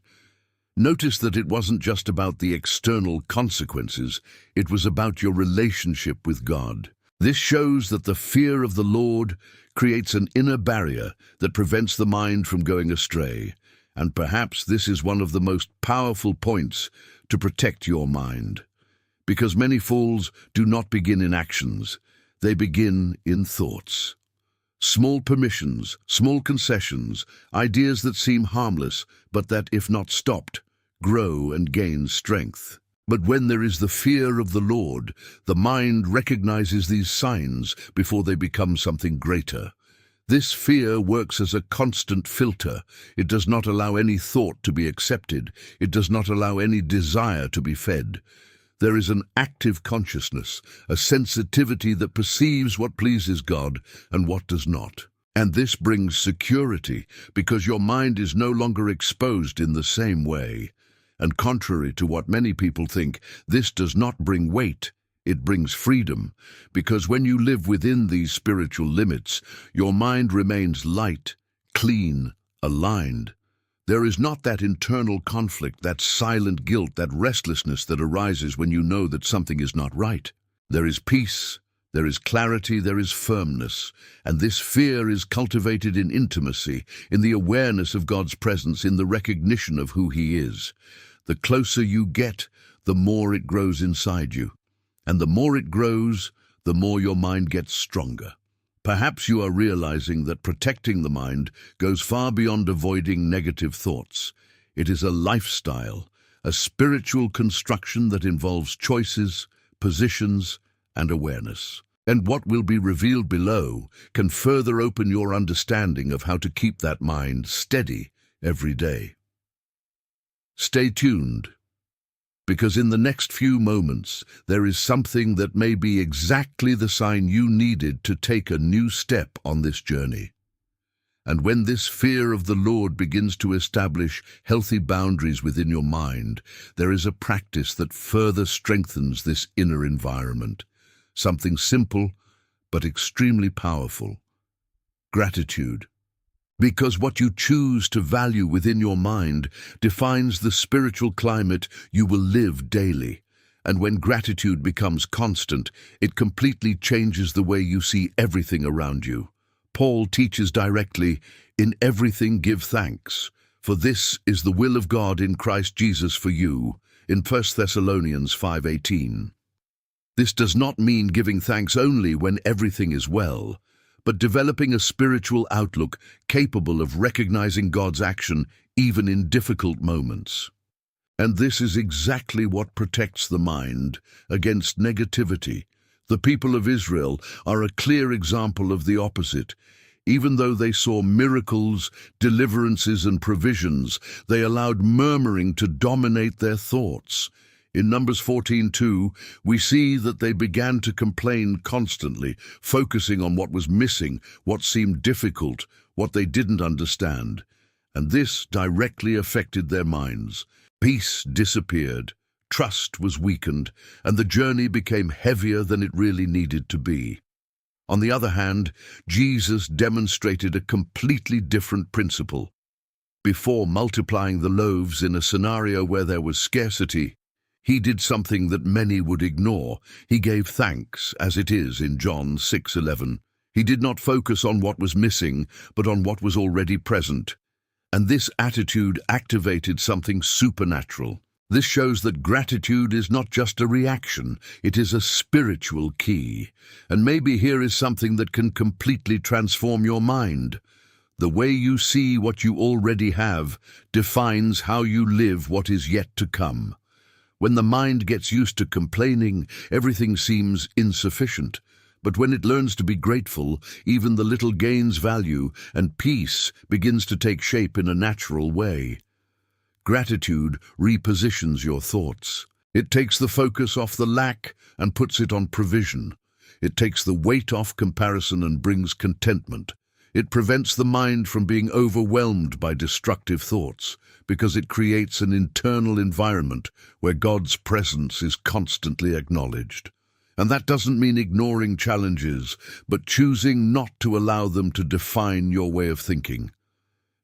Notice that it wasn't just about the external consequences, it was about your relationship with God. This shows that the fear of the Lord creates an inner barrier that prevents the mind from going astray. And perhaps this is one of the most powerful points to protect your mind. Because many falls do not begin in actions, they begin in thoughts. Small permissions, small concessions, ideas that seem harmless, but that, if not stopped, grow and gain strength. But when there is the fear of the Lord, the mind recognizes these signs before they become something greater. This fear works as a constant filter. It does not allow any thought to be accepted. It does not allow any desire to be fed. There is an active consciousness, a sensitivity that perceives what pleases God and what does not. And this brings security, because your mind is no longer exposed in the same way. And contrary to what many people think, this does not bring weight, it brings freedom. Because when you live within these spiritual limits, your mind remains light, clean, aligned. There is not that internal conflict, that silent guilt, that restlessness that arises when you know that something is not right. There is peace, there is clarity, there is firmness. And this fear is cultivated in intimacy, in the awareness of God's presence, in the recognition of who He is. The closer you get, the more it grows inside you. And the more it grows, the more your mind gets stronger. Perhaps you are realizing that protecting the mind goes far beyond avoiding negative thoughts. It is a lifestyle, a spiritual construction that involves choices, positions, and awareness. And what will be revealed below can further open your understanding of how to keep that mind steady every day. Stay tuned, because in the next few moments there is something that may be exactly the sign you needed to take a new step on this journey. And when this fear of the Lord begins to establish healthy boundaries within your mind, there is a practice that further strengthens this inner environment. Something simple, but extremely powerful. Gratitude. Because what you choose to value within your mind defines the spiritual climate you will live daily. And when gratitude becomes constant, it completely changes the way you see everything around you. Paul teaches directly, "In everything give thanks, for this is the will of God in Christ Jesus for you," in 1 Thessalonians 5:18. This does not mean giving thanks only when everything is well, but developing a spiritual outlook capable of recognizing God's action even in difficult moments. And this is exactly what protects the mind against negativity. The people of Israel are a clear example of the opposite. Even though they saw miracles, deliverances, and provisions, they allowed murmuring to dominate their thoughts. In Numbers 14:2, we see that they began to complain constantly, focusing on what was missing, what seemed difficult, what they didn't understand. And this directly affected their minds. Peace disappeared, trust was weakened, and the journey became heavier than it really needed to be. On the other hand, Jesus demonstrated a completely different principle. Before multiplying the loaves in a scenario where there was scarcity, he did something that many would ignore. He gave thanks, as it is in John 6:11. He did not focus on what was missing, but on what was already present. And this attitude activated something supernatural. This shows that gratitude is not just a reaction, it is a spiritual key. And maybe here is something that can completely transform your mind. The way you see what you already have defines how you live what is yet to come. When the mind gets used to complaining, everything seems insufficient. But when it learns to be grateful, even the little gains value, and peace begins to take shape in a natural way. Gratitude repositions your thoughts. It takes the focus off the lack and puts it on provision. It takes the weight off comparison and brings contentment. It prevents the mind from being overwhelmed by destructive thoughts, because it creates an internal environment where God's presence is constantly acknowledged. And that doesn't mean ignoring challenges, but choosing not to allow them to define your way of thinking.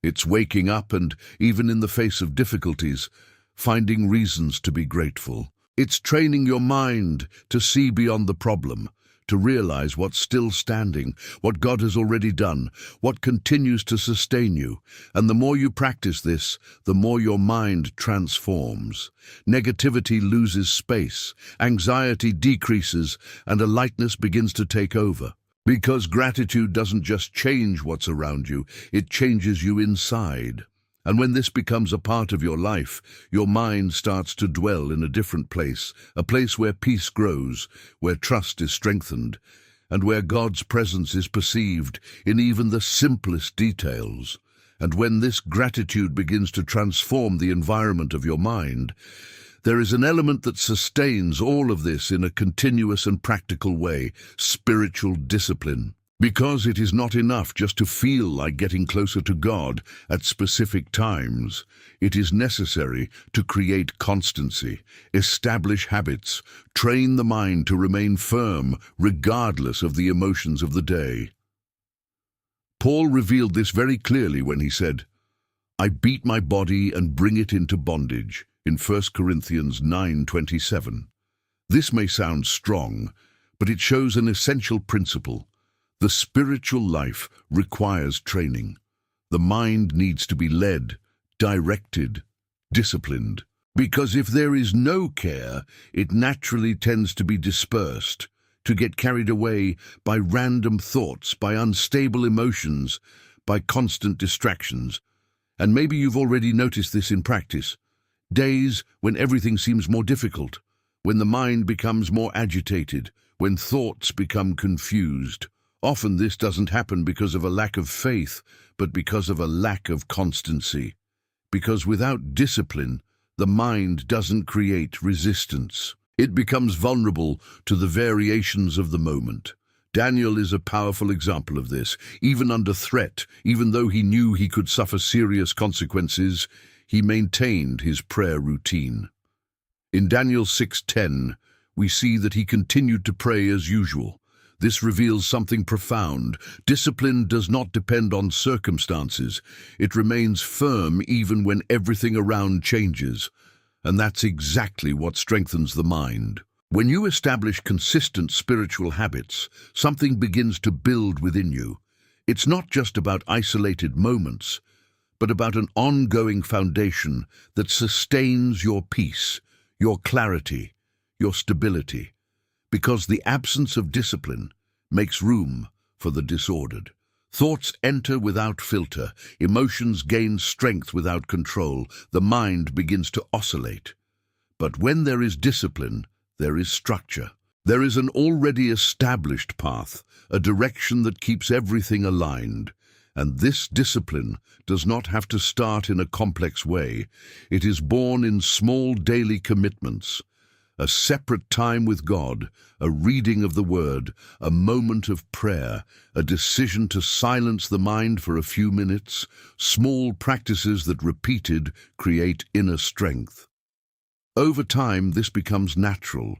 It's waking up and, even in the face of difficulties, finding reasons to be grateful. It's training your mind to see beyond the problem, to realize what's still standing, what God has already done, what continues to sustain you. And the more you practice this, the more your mind transforms. Negativity loses space, anxiety decreases, and a lightness begins to take over. Because gratitude doesn't just change what's around you, it changes you inside. And when this becomes a part of your life, your mind starts to dwell in a different place, a place where peace grows, where trust is strengthened, and where God's presence is perceived in even the simplest details. And when this gratitude begins to transform the environment of your mind, there is an element that sustains all of this in a continuous and practical way: spiritual discipline. Because it is not enough just to feel like getting closer to God at specific times. It is necessary to create constancy, establish habits, train the mind to remain firm regardless of the emotions of the day. Paul revealed this very clearly when he said, "I beat my body and bring it into bondage," in 1 Corinthians 9:27. This may sound strong, but it shows an essential principle. The spiritual life requires training. The mind needs to be led, directed, disciplined. Because if there is no care, it naturally tends to be dispersed, to get carried away by random thoughts, by unstable emotions, by constant distractions. And maybe you've already noticed this in practice. Days when everything seems more difficult, when the mind becomes more agitated, when thoughts become confused. Often this doesn't happen because of a lack of faith, but because of a lack of constancy. Because without discipline, The mind doesn't create resistance. It becomes vulnerable to the variations of the moment. Daniel is a powerful example of this. Even under threat, even though he knew he could suffer serious consequences, he maintained his prayer routine. In Daniel 6:10, we see that he continued to pray as usual. This reveals something profound. Discipline does not depend on circumstances. It remains firm even when everything around changes. And that's exactly what strengthens the mind. When you establish consistent spiritual habits, something begins to build within you. It's not just about isolated moments, but about an ongoing foundation that sustains your peace, your clarity, your stability. Because the absence of discipline makes room for the disordered. Thoughts enter without filter, emotions gain strength without control, the mind begins to oscillate. But when there is discipline, there is structure. There is an already established path, a direction that keeps everything aligned. And this discipline does not have to start in a complex way. It is born in small daily commitments. A separate time with God, a reading of the Word, a moment of prayer, a decision to silence the mind for a few minutes, small practices that repeated create inner strength. Over time, this becomes natural.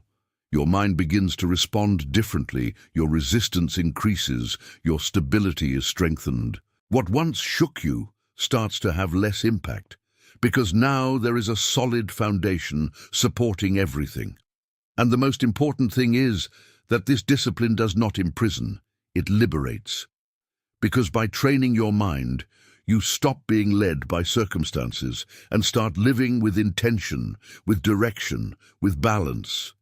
Your mind begins to respond differently, your resistance increases, your stability is strengthened. What once shook you starts to have less impact, because now there is a solid foundation supporting everything. And the most important thing is that this discipline does not imprison, it liberates. Because by training your mind, you stop being led by circumstances and start living with intention, with direction, with balance.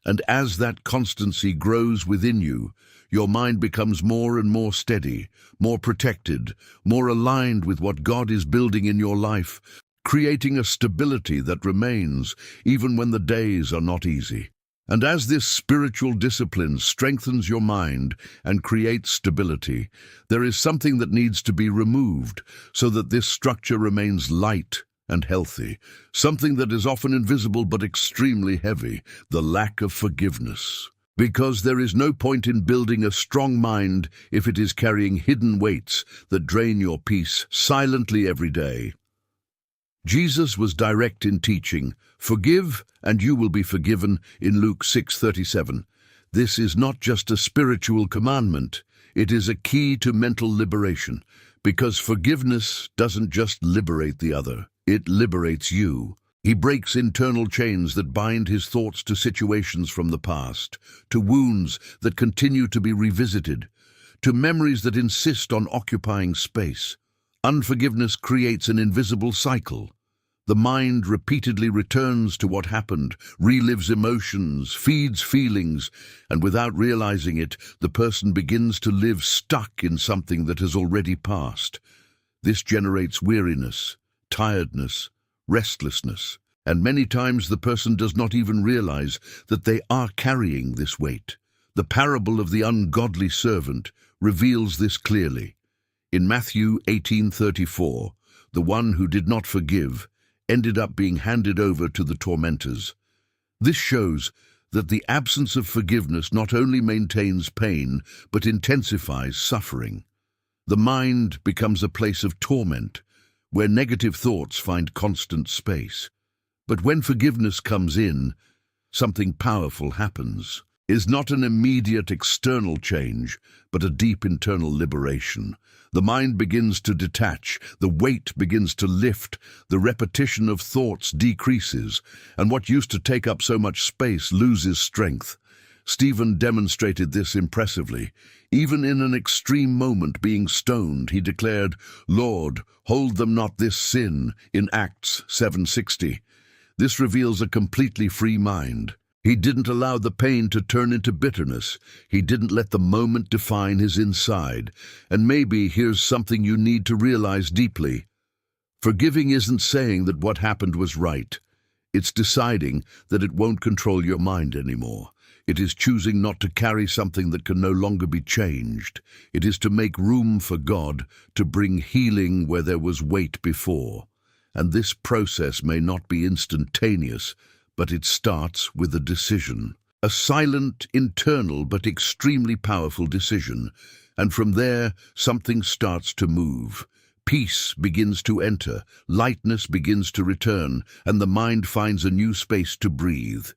And as that constancy grows within you, your mind becomes more and more steady, more protected, more aligned with what God is building in your life, creating a stability that remains even when the days are not easy. And as this spiritual discipline strengthens your mind and creates stability, there is something that needs to be removed so that this structure remains light and healthy, something that is often invisible but extremely heavy, the lack of forgiveness. Because there is no point in building a strong mind if it is carrying hidden weights that drain your peace silently every day. Jesus was direct in teaching, "Forgive, and you will be forgiven," in Luke 6:37. This is not just a spiritual commandment, it is a key to mental liberation, because forgiveness doesn't just liberate the other, it liberates you. He breaks internal chains that bind his thoughts to situations from the past, to wounds that continue to be revisited, to memories that insist on occupying space. Unforgiveness creates an invisible cycle. The mind repeatedly returns to what happened, relives emotions, feeds feelings, and without realizing it, the person begins to live stuck in something that has already passed. This generates weariness, tiredness, restlessness, and many times the person does not even realize that they are carrying this weight. The parable of the ungodly servant reveals this clearly. In Matthew 18:34, the one who did not forgive ended up being handed over to the tormentors. This shows that the absence of forgiveness not only maintains pain, but intensifies suffering. The mind becomes a place of torment, where negative thoughts find constant space. But when forgiveness comes in, something powerful happens. It is not an immediate external change, but a deep internal liberation. The mind begins to detach, the weight begins to lift, the repetition of thoughts decreases, and what used to take up so much space loses strength. Stephen demonstrated this impressively. Even in an extreme moment being stoned, he declared, "Lord, hold them not this sin," in Acts 7:60. This reveals a completely free mind. He didn't allow the pain to turn into bitterness. He didn't let the moment define his inside. And maybe here's something you need to realize deeply. Forgiving isn't saying that what happened was right. It's deciding that it won't control your mind anymore. It is choosing not to carry something that can no longer be changed. It is to make room for God to bring healing where there was weight before. And this process may not be instantaneous, but it starts with a decision. A silent, internal, but extremely powerful decision. And from there, something starts to move. Peace begins to enter, lightness begins to return, and the mind finds a new space to breathe.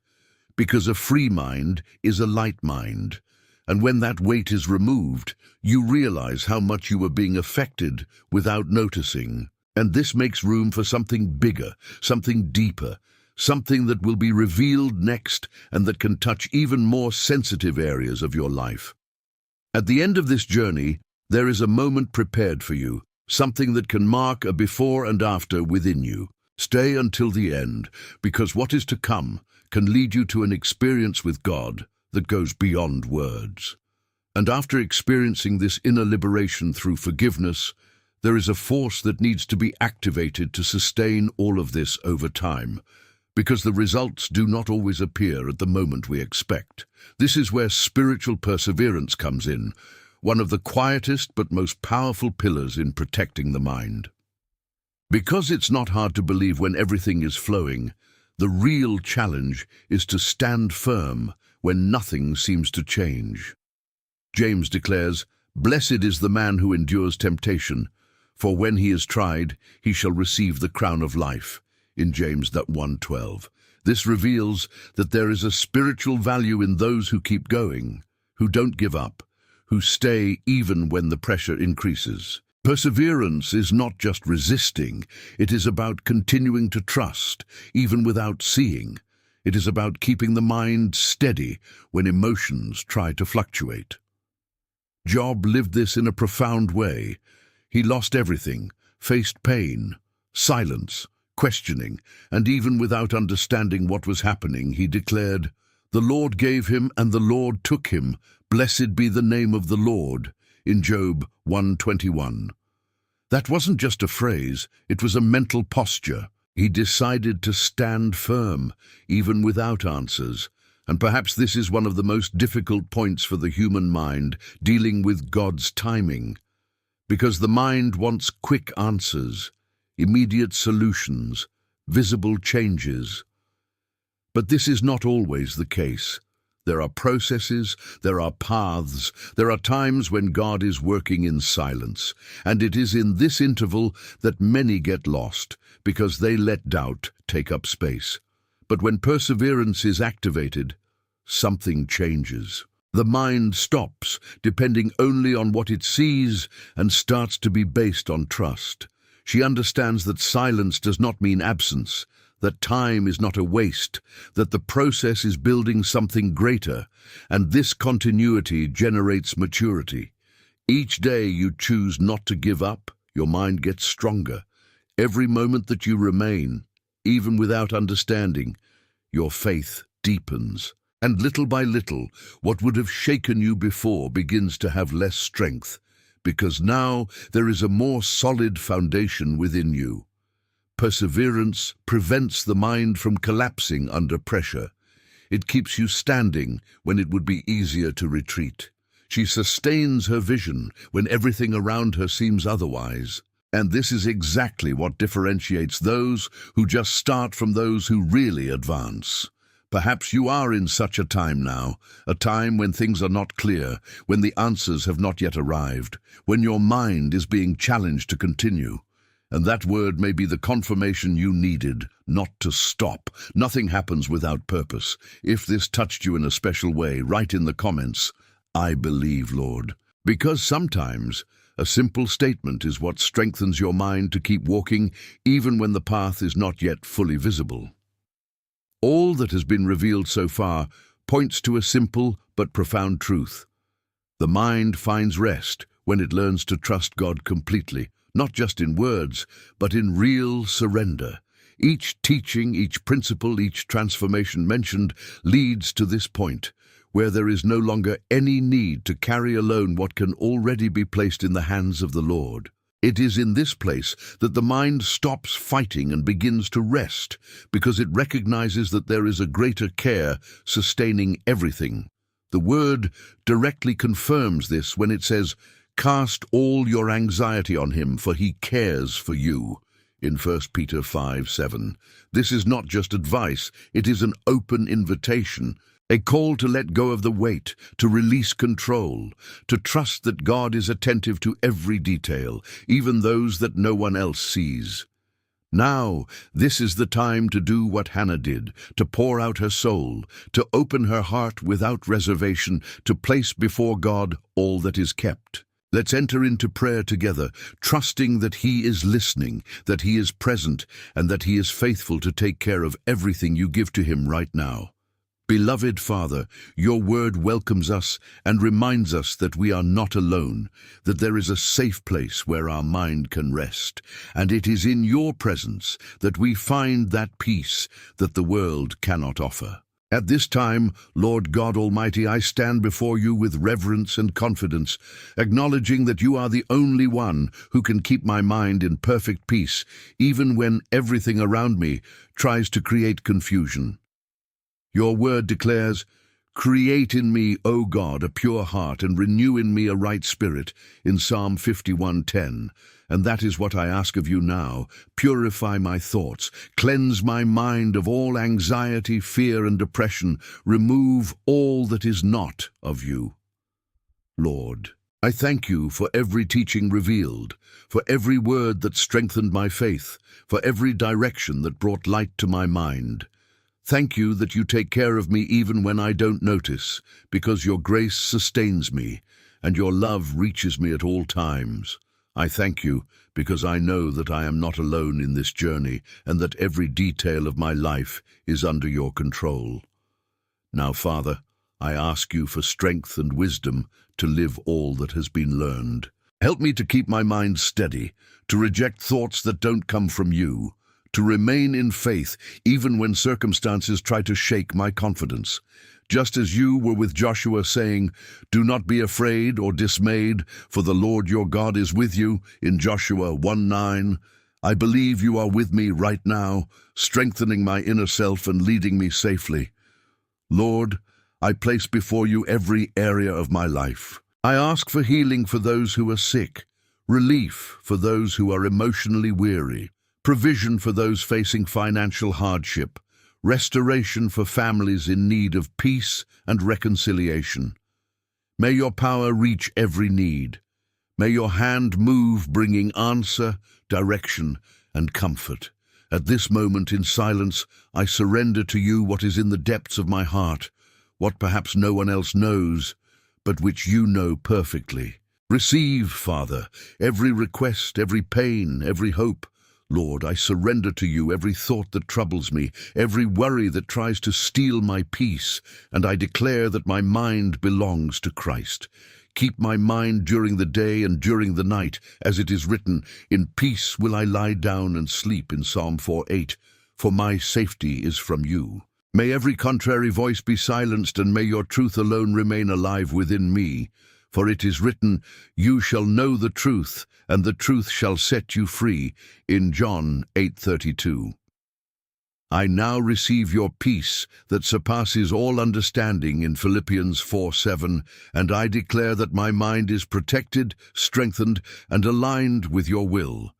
Because a free mind is a light mind. And when that weight is removed, you realize how much you were being affected without noticing. And this makes room for something bigger, something deeper, something that will be revealed next and that can touch even more sensitive areas of your life. At the end of this journey, there is a moment prepared for you, something that can mark a before and after within you. Stay until the end, because what is to come can lead you to an experience with God that goes beyond words. And after experiencing this inner liberation through forgiveness, there is a force that needs to be activated to sustain all of this over time, because the results do not always appear at the moment we expect. This is where spiritual perseverance comes in, one of the quietest but most powerful pillars in protecting the mind. Because it's not hard to believe when everything is flowing, the real challenge is to stand firm when nothing seems to change. James declares, "Blessed is the man who endures temptation, for when he is tried, he shall receive the crown of life," in James 1:12. This reveals that there is a spiritual value in those who keep going, who don't give up, who stay even when the pressure increases. Perseverance is not just resisting, it is about continuing to trust, even without seeing. It is about keeping the mind steady when emotions try to fluctuate. Job lived this in a profound way. He lost everything, faced pain, silence, questioning, and even without understanding what was happening, he declared, "The Lord gave him and the Lord took him. Blessed be the name of the Lord," in Job 1:21. That wasn't just a phrase, it was a mental posture. He decided to stand firm, even without answers. And perhaps this is one of the most difficult points for the human mind, dealing with God's timing. Because the mind wants quick answers, immediate solutions, visible changes. But this is not always the case. There are processes, there are paths, there are times when God is working in silence, and it is in this interval that many get lost, because they let doubt take up space. But when perseverance is activated, something changes. The mind stops, depending only on what it sees, and starts to be based on trust. She understands that silence does not mean absence, that time is not a waste, that the process is building something greater, and this continuity generates maturity. Each day you choose not to give up, your mind gets stronger. Every moment that you remain, even without understanding, your faith deepens. And little by little, what would have shaken you before begins to have less strength, because now there is a more solid foundation within you. Perseverance prevents the mind from collapsing under pressure. It keeps you standing when it would be easier to retreat. She sustains her vision when everything around her seems otherwise. And this is exactly what differentiates those who just start from those who really advance. Perhaps you are in such a time now, a time when things are not clear, when the answers have not yet arrived, when your mind is being challenged to continue. And that word may be the confirmation you needed, not to stop. Nothing happens without purpose. If this touched you in a special way, write in the comments, "I believe, Lord." Because sometimes a simple statement is what strengthens your mind to keep walking, even when the path is not yet fully visible. All that has been revealed so far points to a simple but profound truth. The mind finds rest when it learns to trust God completely, not just in words, but in real surrender. Each teaching, each principle, each transformation mentioned leads to this point, where there is no longer any need to carry alone what can already be placed in the hands of the Lord. It is in this place that the mind stops fighting and begins to rest, because it recognizes that there is a greater care sustaining everything. The Word directly confirms this when it says, "Cast all your anxiety on him, for he cares for you," in 1 Peter 5:7. This is not just advice, it is an open invitation, a call to let go of the weight, to release control, to trust that God is attentive to every detail, even those that no one else sees. Now, this is the time to do what Hannah did, to pour out her soul, to open her heart without reservation, to place before God all that is kept. Let's enter into prayer together, trusting that He is listening, that He is present, and that He is faithful to take care of everything you give to Him right now. Beloved Father, your word welcomes us and reminds us that we are not alone, that there is a safe place where our mind can rest, and it is in your presence that we find that peace that the world cannot offer. At this time, Lord God Almighty, I stand before you with reverence and confidence, acknowledging that you are the only one who can keep my mind in perfect peace, even when everything around me tries to create confusion. Your word declares, "Create in me, O God, a pure heart, and renew in me a right spirit," in Psalm 51:10. And that is what I ask of you now. Purify my thoughts, cleanse my mind of all anxiety, fear, and depression. Remove all that is not of you. Lord, I thank you for every teaching revealed, for every word that strengthened my faith, for every direction that brought light to my mind. Thank you that you take care of me even when I don't notice, because your grace sustains me, and your love reaches me at all times. I thank you because I know that I am not alone in this journey, and that every detail of my life is under your control. Now, Father, I ask you for strength and wisdom to live all that has been learned. Help me to keep my mind steady, to reject thoughts that don't come from you, to remain in faith even when circumstances try to shake my confidence. Just as you were with Joshua saying, "Do not be afraid or dismayed, for the Lord your God is with you," in Joshua 1:9, I believe you are with me right now, strengthening my inner self and leading me safely. Lord, I place before you every area of my life. I ask for healing for those who are sick, relief for those who are emotionally weary, provision for those facing financial hardship, restoration for families in need of peace and reconciliation. May your power reach every need. May your hand move, bringing answer, direction, and comfort. At this moment in silence, I surrender to you what is in the depths of my heart, what perhaps no one else knows, but which you know perfectly. Receive, Father, every request, every pain, every hope. Lord, I surrender to you every thought that troubles me, every worry that tries to steal my peace, and I declare that my mind belongs to Christ. Keep my mind during the day and during the night, as it is written, "In peace will I lie down and sleep," in Psalm 4:8, "for my safety is from you." May every contrary voice be silenced, and may your truth alone remain alive within me. For it is written, "You shall know the truth, and the truth shall set you free," in John 8:32. I now receive your peace that surpasses all understanding in Philippians 4:7, and I declare that my mind is protected, strengthened, and aligned with your will.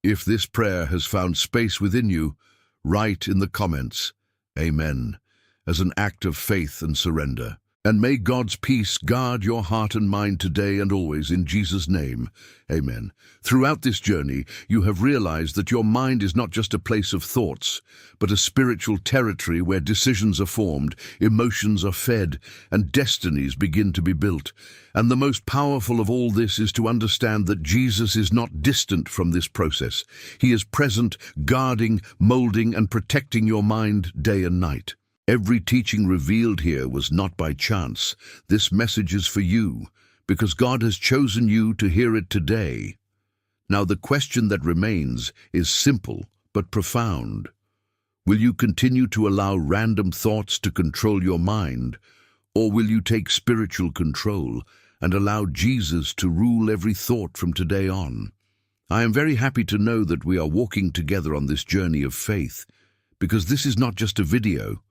If this prayer has found space within you, write in the comments, "Amen," as an act of faith and surrender. And may God's peace guard your heart and mind today and always, in Jesus' name. Amen. Throughout this journey, you have realized that your mind is not just a place of thoughts, but a spiritual territory where decisions are formed, emotions are fed, and destinies begin to be built. And the most powerful of all this is to understand that Jesus is not distant from this process. He is present, guarding, molding, and protecting your mind day and night. Every teaching revealed here was not by chance. This message is for you, because God has chosen you to hear it today. Now the question that remains is simple but profound. Will you continue to allow random thoughts to control your mind, or will you take spiritual control and allow Jesus to rule every thought from today on? I am very happy to know that we are walking together on this journey of faith, because this is not just a video.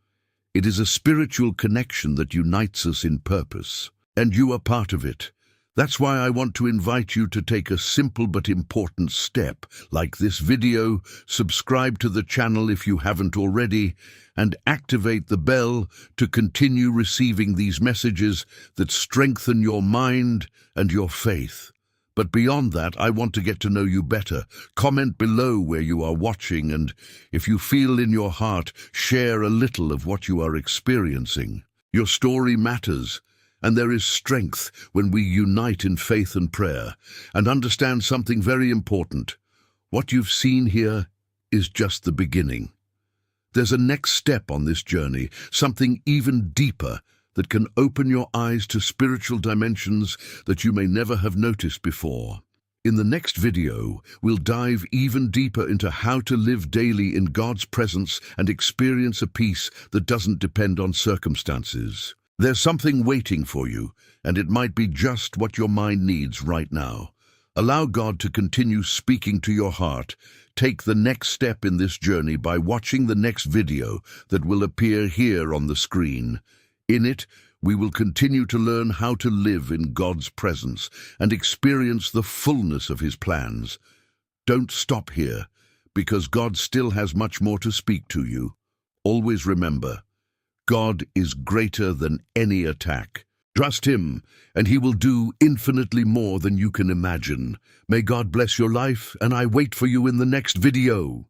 It is a spiritual connection that unites us in purpose, and you are part of it. That's why I want to invite you to take a simple but important step. Like this video, subscribe to the channel if you haven't already, and activate the bell to continue receiving these messages that strengthen your mind and your faith. But beyond that, I want to get to know you better. Comment below where you are watching, and if you feel in your heart, share a little of what you are experiencing. Your story matters. And there is strength when we unite in faith and prayer, and understand something very important. What you've seen here is just the beginning. There's a next step on this journey, something even deeper that can open your eyes to spiritual dimensions that you may never have noticed before. In the next video, we'll dive even deeper into how to live daily in God's presence and experience a peace that doesn't depend on circumstances. There's something waiting for you, and it might be just what your mind needs right now. Allow God to continue speaking to your heart. Take the next step in this journey by watching the next video that will appear here on the screen. In it, we will continue to learn how to live in God's presence and experience the fullness of His plans. Don't stop here, because God still has much more to speak to you. Always remember, God is greater than any attack. Trust Him, and He will do infinitely more than you can imagine. May God bless your life, and I wait for you in the next video.